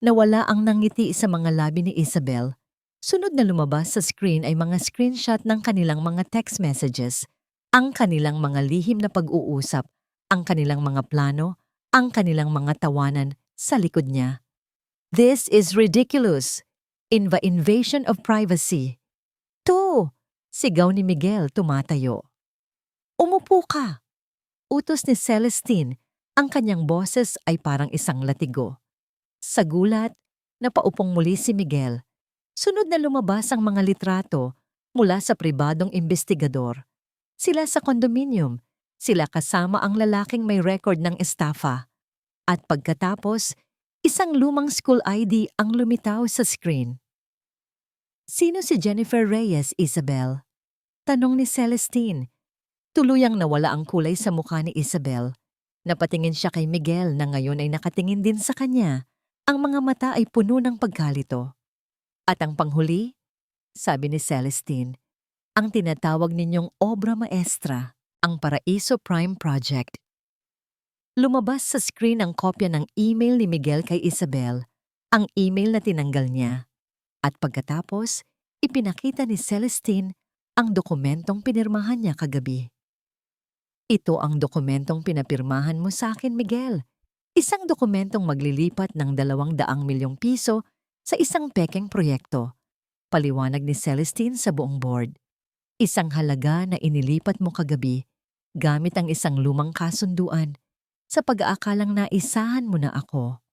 Nawala ang nangiti sa mga labi ni Isabel. Sunod na lumabas sa screen ay mga screenshot ng kanilang mga text messages, ang kanilang mga lihim na pag-uusap, ang kanilang mga plano, ang kanilang mga tawanan sa likod niya. This is ridiculous. Invasion of privacy. To! Sigaw ni Miguel tumatayo. Umupo ka! Utos ni Celestine. Ang kanyang boses ay parang isang latigo. Sa gulat, napaupong muli si Miguel. Sunod na lumabas ang mga litrato mula sa pribadong investigador. Sila sa kondominium, sila kasama ang lalaking may record ng estafa. At pagkatapos, isang lumang school ID ang lumitaw sa screen. Sino si Jennifer Reyes, Isabel? Tanong ni Celestine. Tuluyang nawala ang kulay sa mukha ni Isabel. Napatingin siya kay Miguel na ngayon ay nakatingin din sa kanya. Ang mga mata ay puno ng pagkalito. At ang panghuli, sabi ni Celestine, ang tinatawag ninyong obra maestra, ang Paraiso Prime Project. Lumabas sa screen ang kopya ng email ni Miguel kay Isabel, ang email na tinanggal niya. At pagkatapos, ipinakita ni Celestine ang dokumentong pinirmahan niya kagabi. Ito ang dokumentong pinapirmahan mo sa akin, Miguel. Isang dokumentong maglilipat ng 200 milyong piso sa isang pekeng proyekto. Paliwanag ni Celestine sa buong board. Isang halaga na inilipat mo kagabi gamit ang isang lumang kasunduan sa pag-aakalang naisahan mo na ako.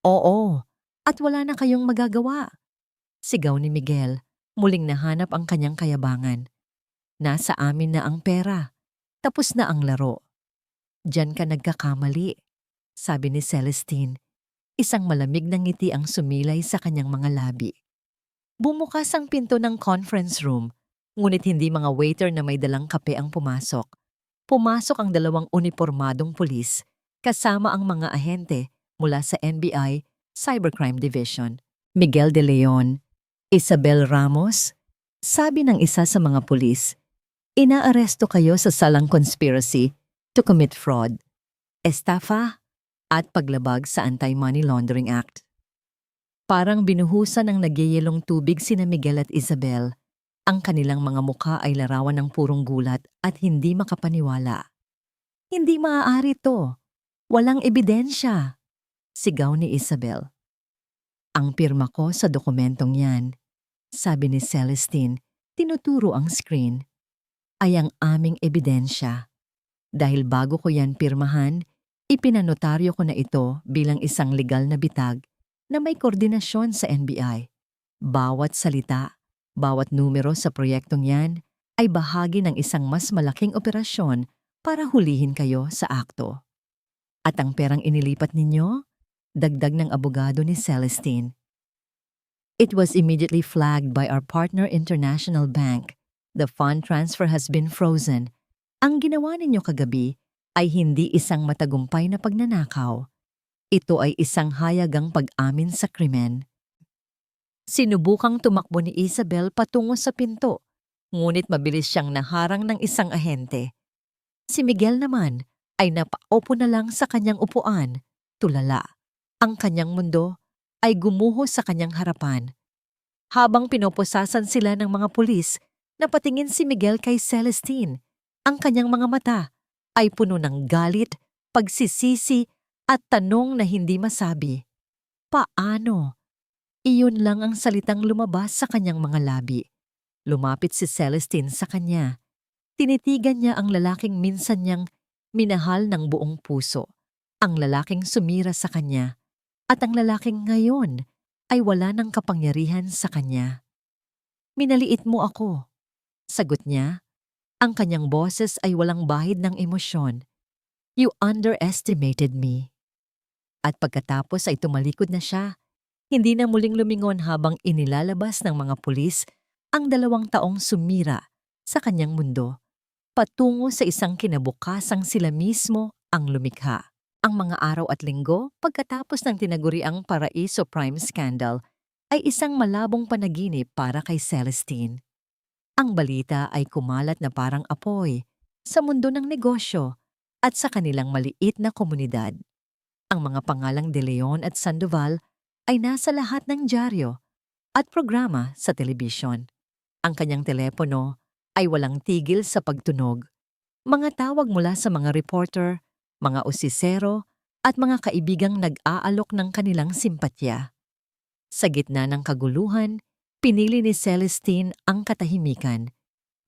Oo, at wala na kayong magagawa. Sigaw ni Miguel, muling nahanap ang kanyang kayabangan. Nasa amin na ang pera. Tapos na ang laro. Diyan ka nagkakamali, sabi ni Celestine. Isang malamig na ngiti ang sumilay sa kanyang mga labi. Bumukas ang pinto ng conference room, ngunit hindi mga waiter na may dalang kape ang pumasok. Pumasok ang dalawang unipormadong pulis kasama ang mga ahente mula sa NBI Cybercrime Division. Miguel de Leon, Isabel Ramos, sabi ng isa sa mga pulis, inaaresto kayo sa salang conspiracy to commit fraud, estafa at paglabag sa Anti-Money Laundering Act. Parang binuhusan ng nagyayelong tubig sina Miguel at Isabel. Ang kanilang mga mukha ay larawan ng purong gulat at hindi makapaniwala. Hindi maaari to. Walang ebidensya, sigaw ni Isabel. Ang pirma ko sa dokumentong yan, sabi ni Celestine, tinuturo ang screen, ay ang aming ebidensya. Dahil bago ko yan pirmahan, ipinanotaryo ko na ito bilang isang legal na bitag na may koordinasyon sa NBI. Bawat salita, bawat numero sa proyektong yan ay bahagi ng isang mas malaking operasyon para hulihin kayo sa akto. At ang perang inilipat ninyo, dagdag ng abogado ni Celestine. It was immediately flagged by our partner International Bank. The fund transfer has been frozen. Ang ginawa ninyo kagabi ay hindi isang matagumpay na pagnanakaw. Ito ay isang hayagang pag-amin sa krimen. Sinubukang tumakbo ni Isabel patungo sa pinto, ngunit mabilis siyang naharang ng isang ahente. Si Miguel naman ay napaupo na lang sa kanyang upuan, tulala. Ang kanyang mundo ay gumuho sa kanyang harapan. Habang pinoposasan sila ng mga pulis, napatingin si Miguel kay Celestine. Ang kanyang mga mata ay puno ng galit, pagsisisi at tanong na hindi masabi. Paano? Iyon lang ang salitang lumabas sa kanyang mga labi. Lumapit si Celestine sa kanya. Tinitigan niya ang lalaking minsan niyang minahal ng buong puso. Ang lalaking sumira sa kanya. At ang lalaking ngayon ay wala ng kapangyarihan sa kanya. Minaliit mo ako, sagot niya. Ang kanyang boses ay walang bahid ng emosyon. You underestimated me. At pagkatapos ay tumalikod na siya. Hindi na muling lumingon habang inilalabas ng mga pulis ang 2 taong sumira sa kanyang mundo, patungo sa isang kinabukasang sila mismo ang lumikha. Ang mga araw at linggo pagkatapos ng tinaguriang Paraiso Prime Scandal ay isang malabong panaginip para kay Celestine. Ang balita ay kumalat na parang apoy sa mundo ng negosyo at sa kanilang maliit na komunidad. Ang mga pangalang De Leon at Sandoval ay nasa lahat ng dyaryo at programa sa telebisyon. Ang kanyang telepono ay walang tigil sa pagtunog. Mga tawag mula sa mga reporter, mga usisero, at mga kaibigang nag-aalok ng kanilang simpatya. Sa gitna ng kaguluhan, pinili ni Celestine ang katahimikan.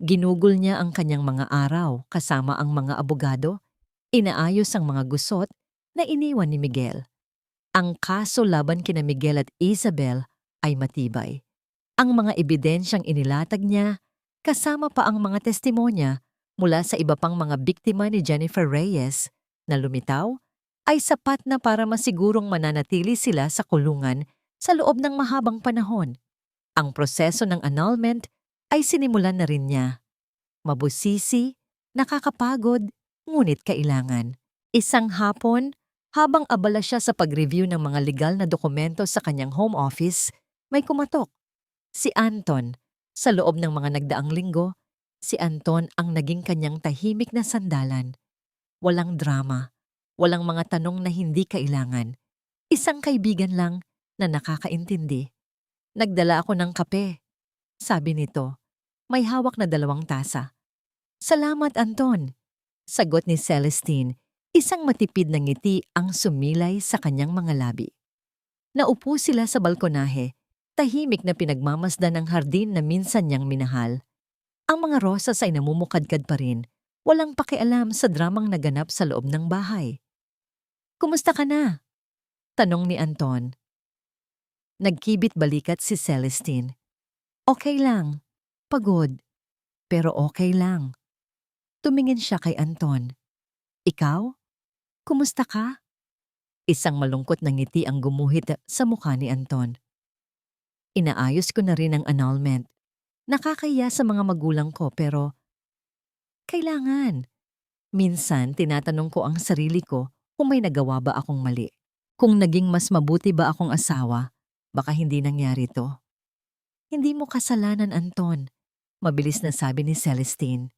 Ginugol niya ang kanyang mga araw kasama ang mga abogado, inaayos ang mga gusot na iniwan ni Miguel. Ang kaso laban kina Miguel at Isabel ay matibay. Ang mga ebidensyang inilatag niya, kasama pa ang mga testimonya mula sa iba pang mga biktima ni Jennifer Reyes na lumitaw, ay sapat na para masigurong mananatili sila sa kulungan sa loob ng mahabang panahon. Ang proseso ng annulment ay sinimulan na rin niya. Mabusisi, nakakapagod, ngunit kailangan. Isang hapon, habang abala siya sa pag-review ng mga legal na dokumento sa kanyang home office, may kumatok. Si Anton. Sa loob ng mga nagdaang linggo, si Anton ang naging kanyang tahimik na sandalan. Walang drama, walang mga tanong na hindi kailangan. Isang kaibigan lang na nakakaintindi. Nagdala ako ng kape, sabi nito. May hawak na 2 tasa. Salamat, Anton, sagot ni Celestine. Isang matipid na ngiti ang sumilay sa kanyang mga labi. Naupo sila sa balkonahe, tahimik na pinagmamasdan ng hardin na minsan niyang minahal. Ang mga rosas ay namumukadkad pa rin, walang pakialam sa dramang naganap sa loob ng bahay. Kumusta ka na? Tanong ni Anton. Nagkibit balikat si Celestine. Okay lang, pagod, pero okay lang. Tumingin siya kay Anton. Ikaw? Kumusta ka? Isang malungkot na ngiti ang gumuhit sa mukha ni Anton. Inaayos ko na rin ang annulment. Nakakahiya sa mga magulang ko pero kailangan. Minsan, tinatanong ko ang sarili ko kung may nagawa ba akong mali. Kung naging mas mabuti ba akong asawa, baka hindi nangyari to. Hindi mo kasalanan, Anton. Mabilis na sabi ni Celestine.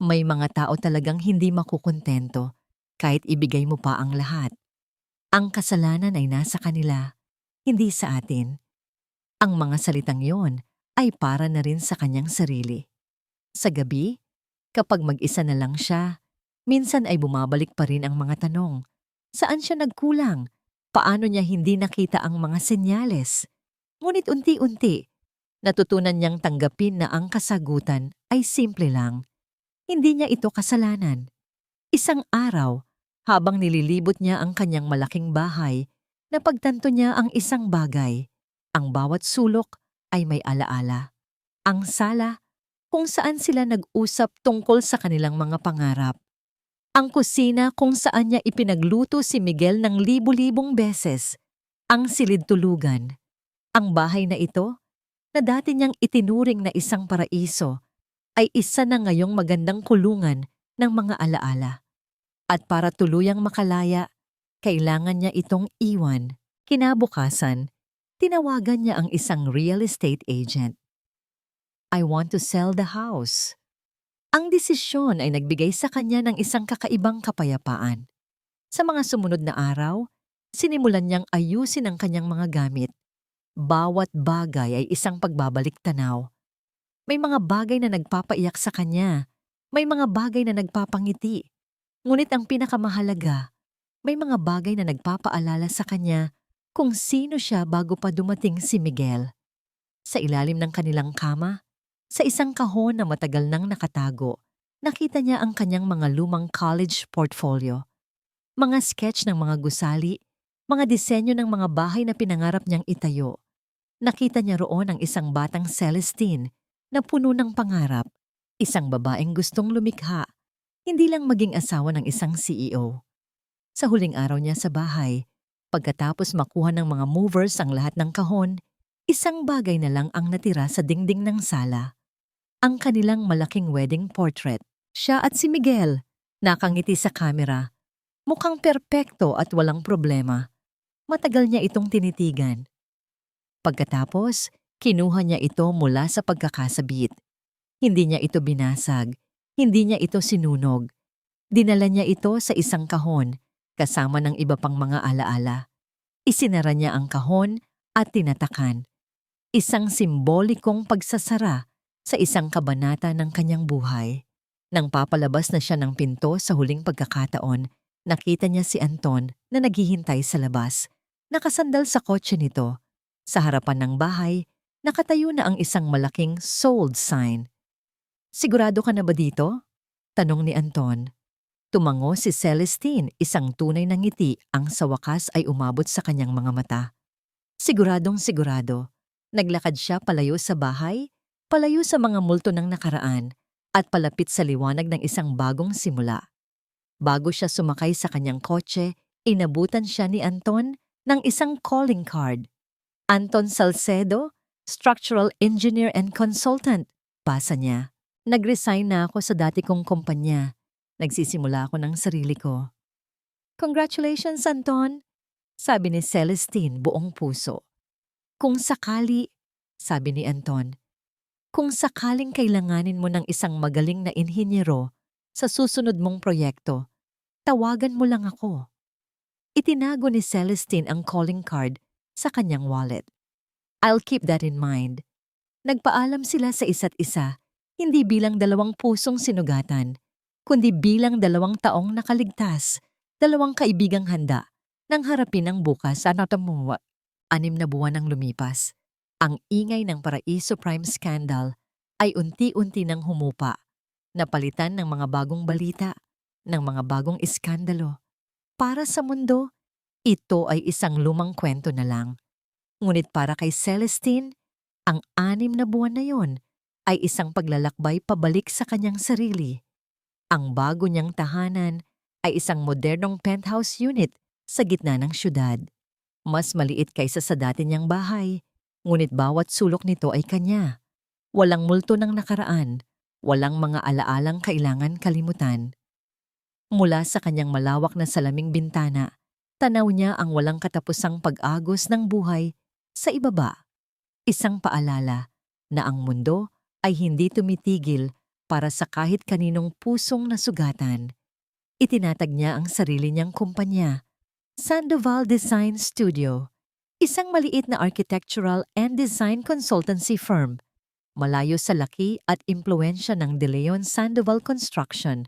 May mga tao talagang hindi makukontento kahit ibigay mo pa ang lahat. Ang kasalanan ay nasa kanila, hindi sa atin. Ang mga salitang yon ay para na rin sa kanyang sarili. Sa gabi, kapag mag-isa na lang siya, minsan ay bumabalik pa rin ang mga tanong. Saan siya nagkulang? Paano niya hindi nakita ang mga senyales? Ngunit unti-unti, natutunan niyang tanggapin na ang kasagutan ay simple lang. Hindi niya ito kasalanan. Isang araw, habang nililibot niya ang kanyang malaking bahay, napagtanto niya ang isang bagay. Ang bawat sulok ay may alaala. Ang sala, kung saan sila nag-usap tungkol sa kanilang mga pangarap. Ang kusina kung saan niya ipinagluto si Miguel ng libu-libong beses. Ang silid-tulugan. Ang bahay na ito, na dati niyang itinuring na isang paraiso, ay isa na ngayong magandang kulungan ng mga alaala. At para tuluyang makalaya, kailangan niya itong iwan. Kinabukasan, tinawagan niya ang isang real estate agent. I want to sell the house. Ang desisyon ay nagbigay sa kanya ng isang kakaibang kapayapaan. Sa mga sumunod na araw, sinimulan niyang ayusin ang kanyang mga gamit. Bawat bagay ay isang pagbabalik-tanaw. May mga bagay na nagpapaiyak sa kanya. May mga bagay na nagpapangiti. Ngunit ang pinakamahalaga, may mga bagay na nagpapaalala sa kanya kung sino siya bago pa dumating si Miguel. Sa ilalim ng kanilang kama, sa isang kahon na matagal nang nakatago, nakita niya ang kanyang mga lumang college portfolio. Mga sketch ng mga gusali, mga disenyo ng mga bahay na pinangarap niyang itayo. Nakita niya roon ang isang batang Celestine na puno ng pangarap, isang babaeng gustong lumikha, hindi lang maging asawa ng isang CEO. Sa huling araw niya sa bahay, pagkatapos makuha ng mga movers ang lahat ng kahon, isang bagay na lang ang natira sa dingding ng sala. Ang kanilang malaking wedding portrait. Siya at si Miguel, nakangiti sa kamera. Mukhang perpekto at walang problema. Matagal niya itong tinitigan. Pagkatapos, kinuha niya ito mula sa pagkakasabit. Hindi niya ito binasag, hindi niya ito sinunog. Dinala niya ito sa isang kahon, kasama ng iba pang mga alaala. Isinara niya ang kahon at tinatakan. Isang simbolikong pagsasara sa isang kabanata ng kanyang buhay. Nang papalabas na siya ng pinto sa huling pagkakataon, nakita niya si Anton na naghihintay sa labas. Nakasandal sa kotse nito. Sa harapan ng bahay, nakatayo na ang isang malaking sold sign. Sigurado ka na ba dito? Tanong ni Anton. Tumango si Celestine, isang tunay na ngiti ang sa wakas ay umabot sa kanyang mga mata. Siguradong sigurado. Naglakad siya palayo sa bahay, palayo sa mga multo ng nakaraan, at palapit sa liwanag ng isang bagong simula. Bago siya sumakay sa kanyang kotse, inabutan siya ni Anton ng isang calling card. Anton Salcedo, Structural Engineer and Consultant, basa niya. Nag-resign na ako sa dati kong kumpanya. Nagsisimula ako ng sarili ko. Congratulations, Anton, sabi ni Celestine buong puso. Kung sakali, sabi ni Anton, kung sakaling kailanganin mo ng isang magaling na inhinyero sa susunod mong proyekto, tawagan mo lang ako. Itinago ni Celestine ang calling card sa kanyang wallet. I'll keep that in mind. Nagpaalam sila sa isa't isa, hindi bilang dalawang pusong sinugatan, kundi bilang 2 taong nakaligtas, 2 kaibigang handa nang harapin ang bukas sa natumuwa. 6 na buwan ang lumipas. Ang ingay ng Paraiso Prime Scandal ay unti-unti nang humupa, napalitan ng mga bagong balita, ng mga bagong iskandalo. Para sa mundo, ito ay isang lumang kwento na lang. Ngunit para kay Celestine, ang 6 na buwan na yon ay isang paglalakbay pabalik sa kanyang sarili. Ang bago niyang tahanan ay isang modernong penthouse unit sa gitna ng syudad. Mas maliit kaysa sa dati niyang bahay, Ngunit bawat sulok nito ay kanya. Walang multo ng nakaraan, walang mga alaalang kailangan kalimutan. Mula sa kanyang malawak na salaming bintana, tanaw niya ang walang katapusang pag-agos ng buhay sa ibaba. Isang paalala na ang mundo ay hindi tumitigil para sa kahit kaninong pusong nasugatan. Itinatag niya ang sarili niyang kumpanya, Sandoval Design Studio, isang maliit na architectural and design consultancy firm, malayo sa laki at impluensya ng De Leon Sandoval Construction.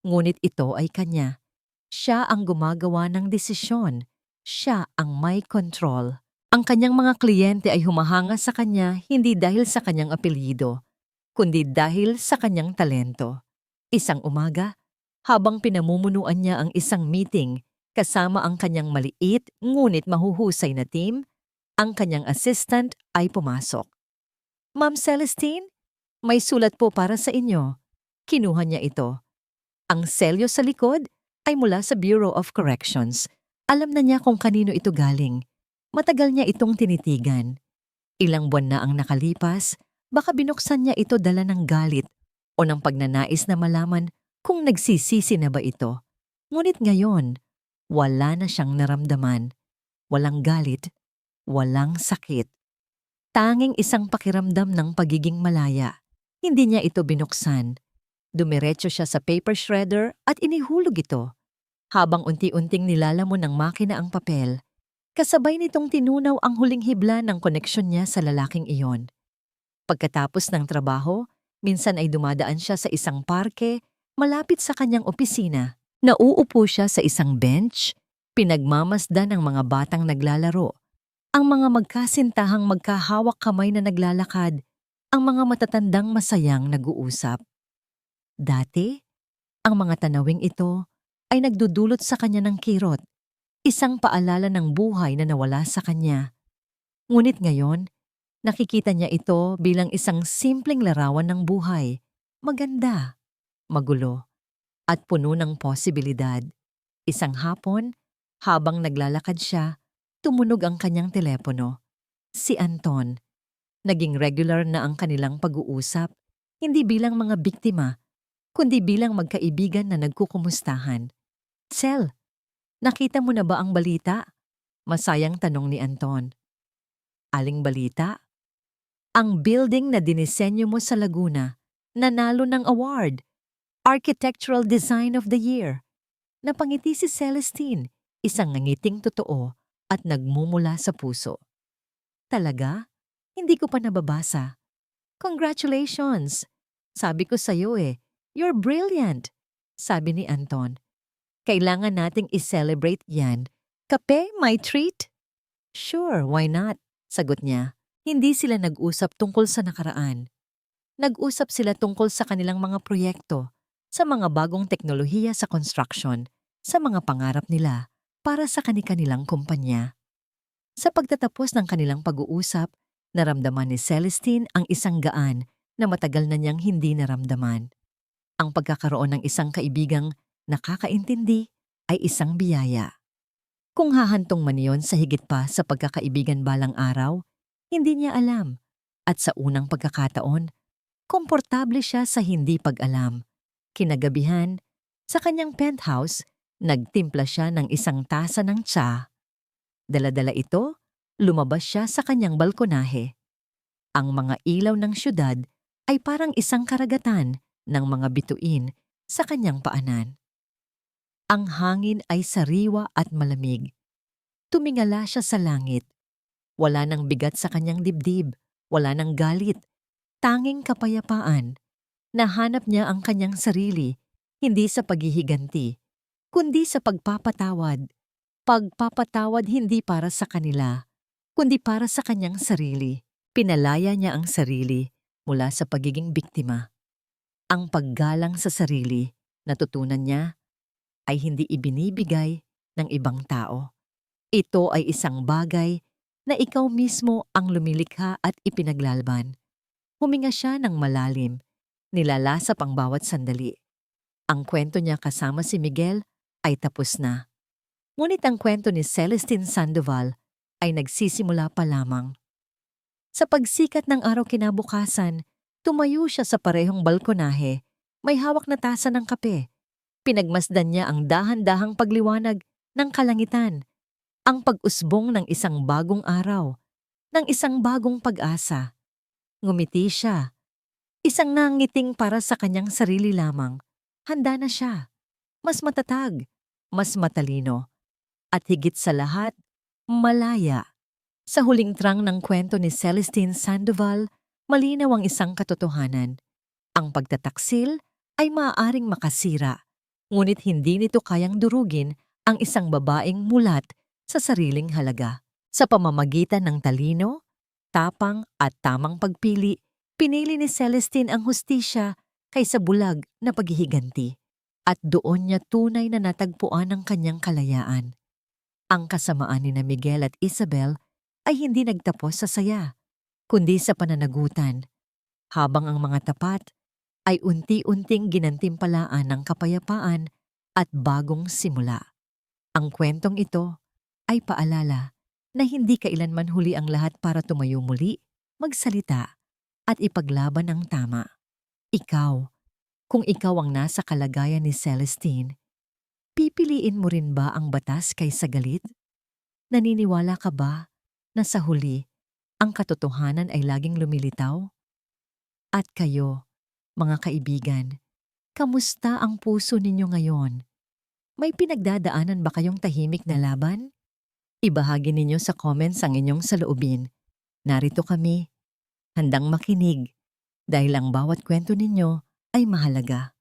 Ngunit ito ay kanya. Siya ang gumagawa ng desisyon. Siya ang may control. Ang kanyang mga kliyente ay humahanga sa kanya hindi dahil sa kanyang apelyido, kundi dahil sa kanyang talento. Isang umaga, habang pinamumunuan niya ang isang meeting kasama ang kanyang maliit ngunit mahuhusay na team, ang kanyang assistant ay pumasok. "Ma'am Celestine, may sulat po para sa inyo." Kinuha niya ito. Ang selyo sa likod ay mula sa Bureau of Corrections. Alam na niya kung kanino ito galing. Matagal niya itong tinitigan. Ilang buwan na ang nakalipas, baka binuksan niya ito dala ng galit o ng pagnanais na malaman kung nagsisisi na ba ito. Ngunit ngayon, wala na siyang naramdaman. Walang galit, walang sakit. Tanging isang pakiramdam ng pagiging malaya. Hindi niya ito binuksan. Dumiretso siya sa paper shredder at inihulog ito. Habang unti-unting nilalamon ng makina ang papel, kasabay nitong tinunaw ang huling hibla ng koneksyon niya sa lalaking iyon. Pagkatapos ng trabaho, minsan ay dumadaan siya sa isang parke malapit sa kanyang opisina. Nauupo siya sa isang bench, pinagmamasdan ng mga batang naglalaro, ang mga magkasintahang magkahawak kamay na naglalakad, ang mga matatandang masayang nag-uusap. Dati, ang mga tanawing ito ay nagdudulot sa kanya ng kirot, isang paalala ng buhay na nawala sa kanya. Ngunit ngayon, nakikita niya ito bilang isang simpleng larawan ng buhay, maganda, magulo, at puno ng posibilidad. Isang hapon, habang naglalakad siya, tumunog ang kanyang telepono. Si Anton. Naging regular na ang kanilang pag-uusap, hindi bilang mga biktima, kundi bilang magkaibigan na nagkukumustahan. "Sel, nakita mo na ba ang balita?" Masayang tanong ni Anton. "Aling balita?" "Ang building na dinisenyo mo sa Laguna, nanalo ng award, Architectural Design of the Year." Napangiti si Celestine, isang ngangiting totoo at nagmumula sa puso. "Talaga? Hindi ko pa nababasa." "Congratulations! Sabi ko sa'yo eh, you're brilliant," sabi ni Anton. "Kailangan nating i-celebrate yan. Kape, my treat?" "Sure, why not?" sagot niya. Hindi sila nag-usap tungkol sa nakaraan. Nag-usap sila tungkol sa kanilang mga proyekto, sa mga bagong teknolohiya sa construction, sa mga pangarap nila para sa kani-kanilang kumpanya. Sa pagtatapos ng kanilang pag-uusap, naramdaman ni Celestine ang isang gaan na matagal na niyang hindi naramdaman. Ang pagkakaroon ng isang kaibigang nakakaintindi ay isang biyaya. Kung hahantong man iyon sa higit pa sa pagkakaibigan balang araw, hindi niya alam. At sa unang pagkakataon, komportable siya sa hindi pag-alam. Kinagabihan, sa kanyang penthouse, nagtimpla siya ng isang tasa ng tsa. Dala-dala ito, lumabas siya sa kanyang balkonahe. Ang mga ilaw ng syudad ay parang isang karagatan ng mga bituin sa kanyang paanan. Ang hangin ay sariwa at malamig. Tumingala siya sa langit. Wala nang bigat sa kanyang dibdib, wala nang galit, tanging kapayapaan. Nahanap niya ang kanyang sarili, hindi sa paghihiganti, kundi sa pagpapatawad. Pagpapatawad hindi para sa kanila, kundi para sa kanyang sarili. Pinalaya niya ang sarili mula sa pagiging biktima. Ang paggalang sa sarili, natutunan niya, ay hindi ibinibigay ng ibang tao. Ito ay isang bagay na ikaw mismo ang lumilikha at ipinaglalban. Huminga siya ng malalim, nilalasap ang bawat sandali. Ang kwento niya kasama si Miguel ay tapos na. Ngunit ang kwento ni Celestine Sandoval ay nagsisimula pa lamang. Sa pagsikat ng araw kinabukasan, tumayo siya sa parehong balkonahe, may hawak na tasa ng kape. Pinagmasdan niya ang dahan-dahang pagliwanag ng kalangitan, ang pag-usbong ng isang bagong araw, ng isang bagong pag-asa. Ngumiti siya, isang nangiting para sa kanyang sarili lamang. Handa na siya, mas matatag, mas matalino, at higit sa lahat, malaya. Sa huling trang ng kwento ni Celestine Sandoval, malinaw ang isang katotohanan. Ang pagtataksil ay maaaring makasira, ngunit hindi nito kayang durugin ang isang babaeng mulat sa sariling halaga. Sa pamamagitan ng talino, tapang at tamang pagpili, pinili ni Celestine ang hustisya kaysa bulag na paghihiganti. At doon niya tunay na natagpuan ang kanyang kalayaan. Ang kasamaan ni na Miguel at Isabel ay hindi nagtapos sa saya, kundi sa pananagutan, habang ang mga tapat ay unti-unting ginantimpalaan ng kapayapaan at bagong simula. Ang kwentong ito ay paalala na hindi kailanman huli ang lahat para tumayo muli, magsalita, at ipaglaban ang tama. Ikaw, kung ikaw ang nasa kalagayan ni Celestine, pipiliin mo rin ba ang batas kaysa galit? Naniniwala ka ba na sa huli, ang katotohanan ay laging lumilitaw? At kayo, mga kaibigan, kamusta ang puso ninyo ngayon? May pinagdadaanan ba kayong tahimik na laban? Ibahagi ninyo sa comments ang inyong saloobin. Narito kami, handang makinig, dahil ang bawat kwento ninyo ay mahalaga.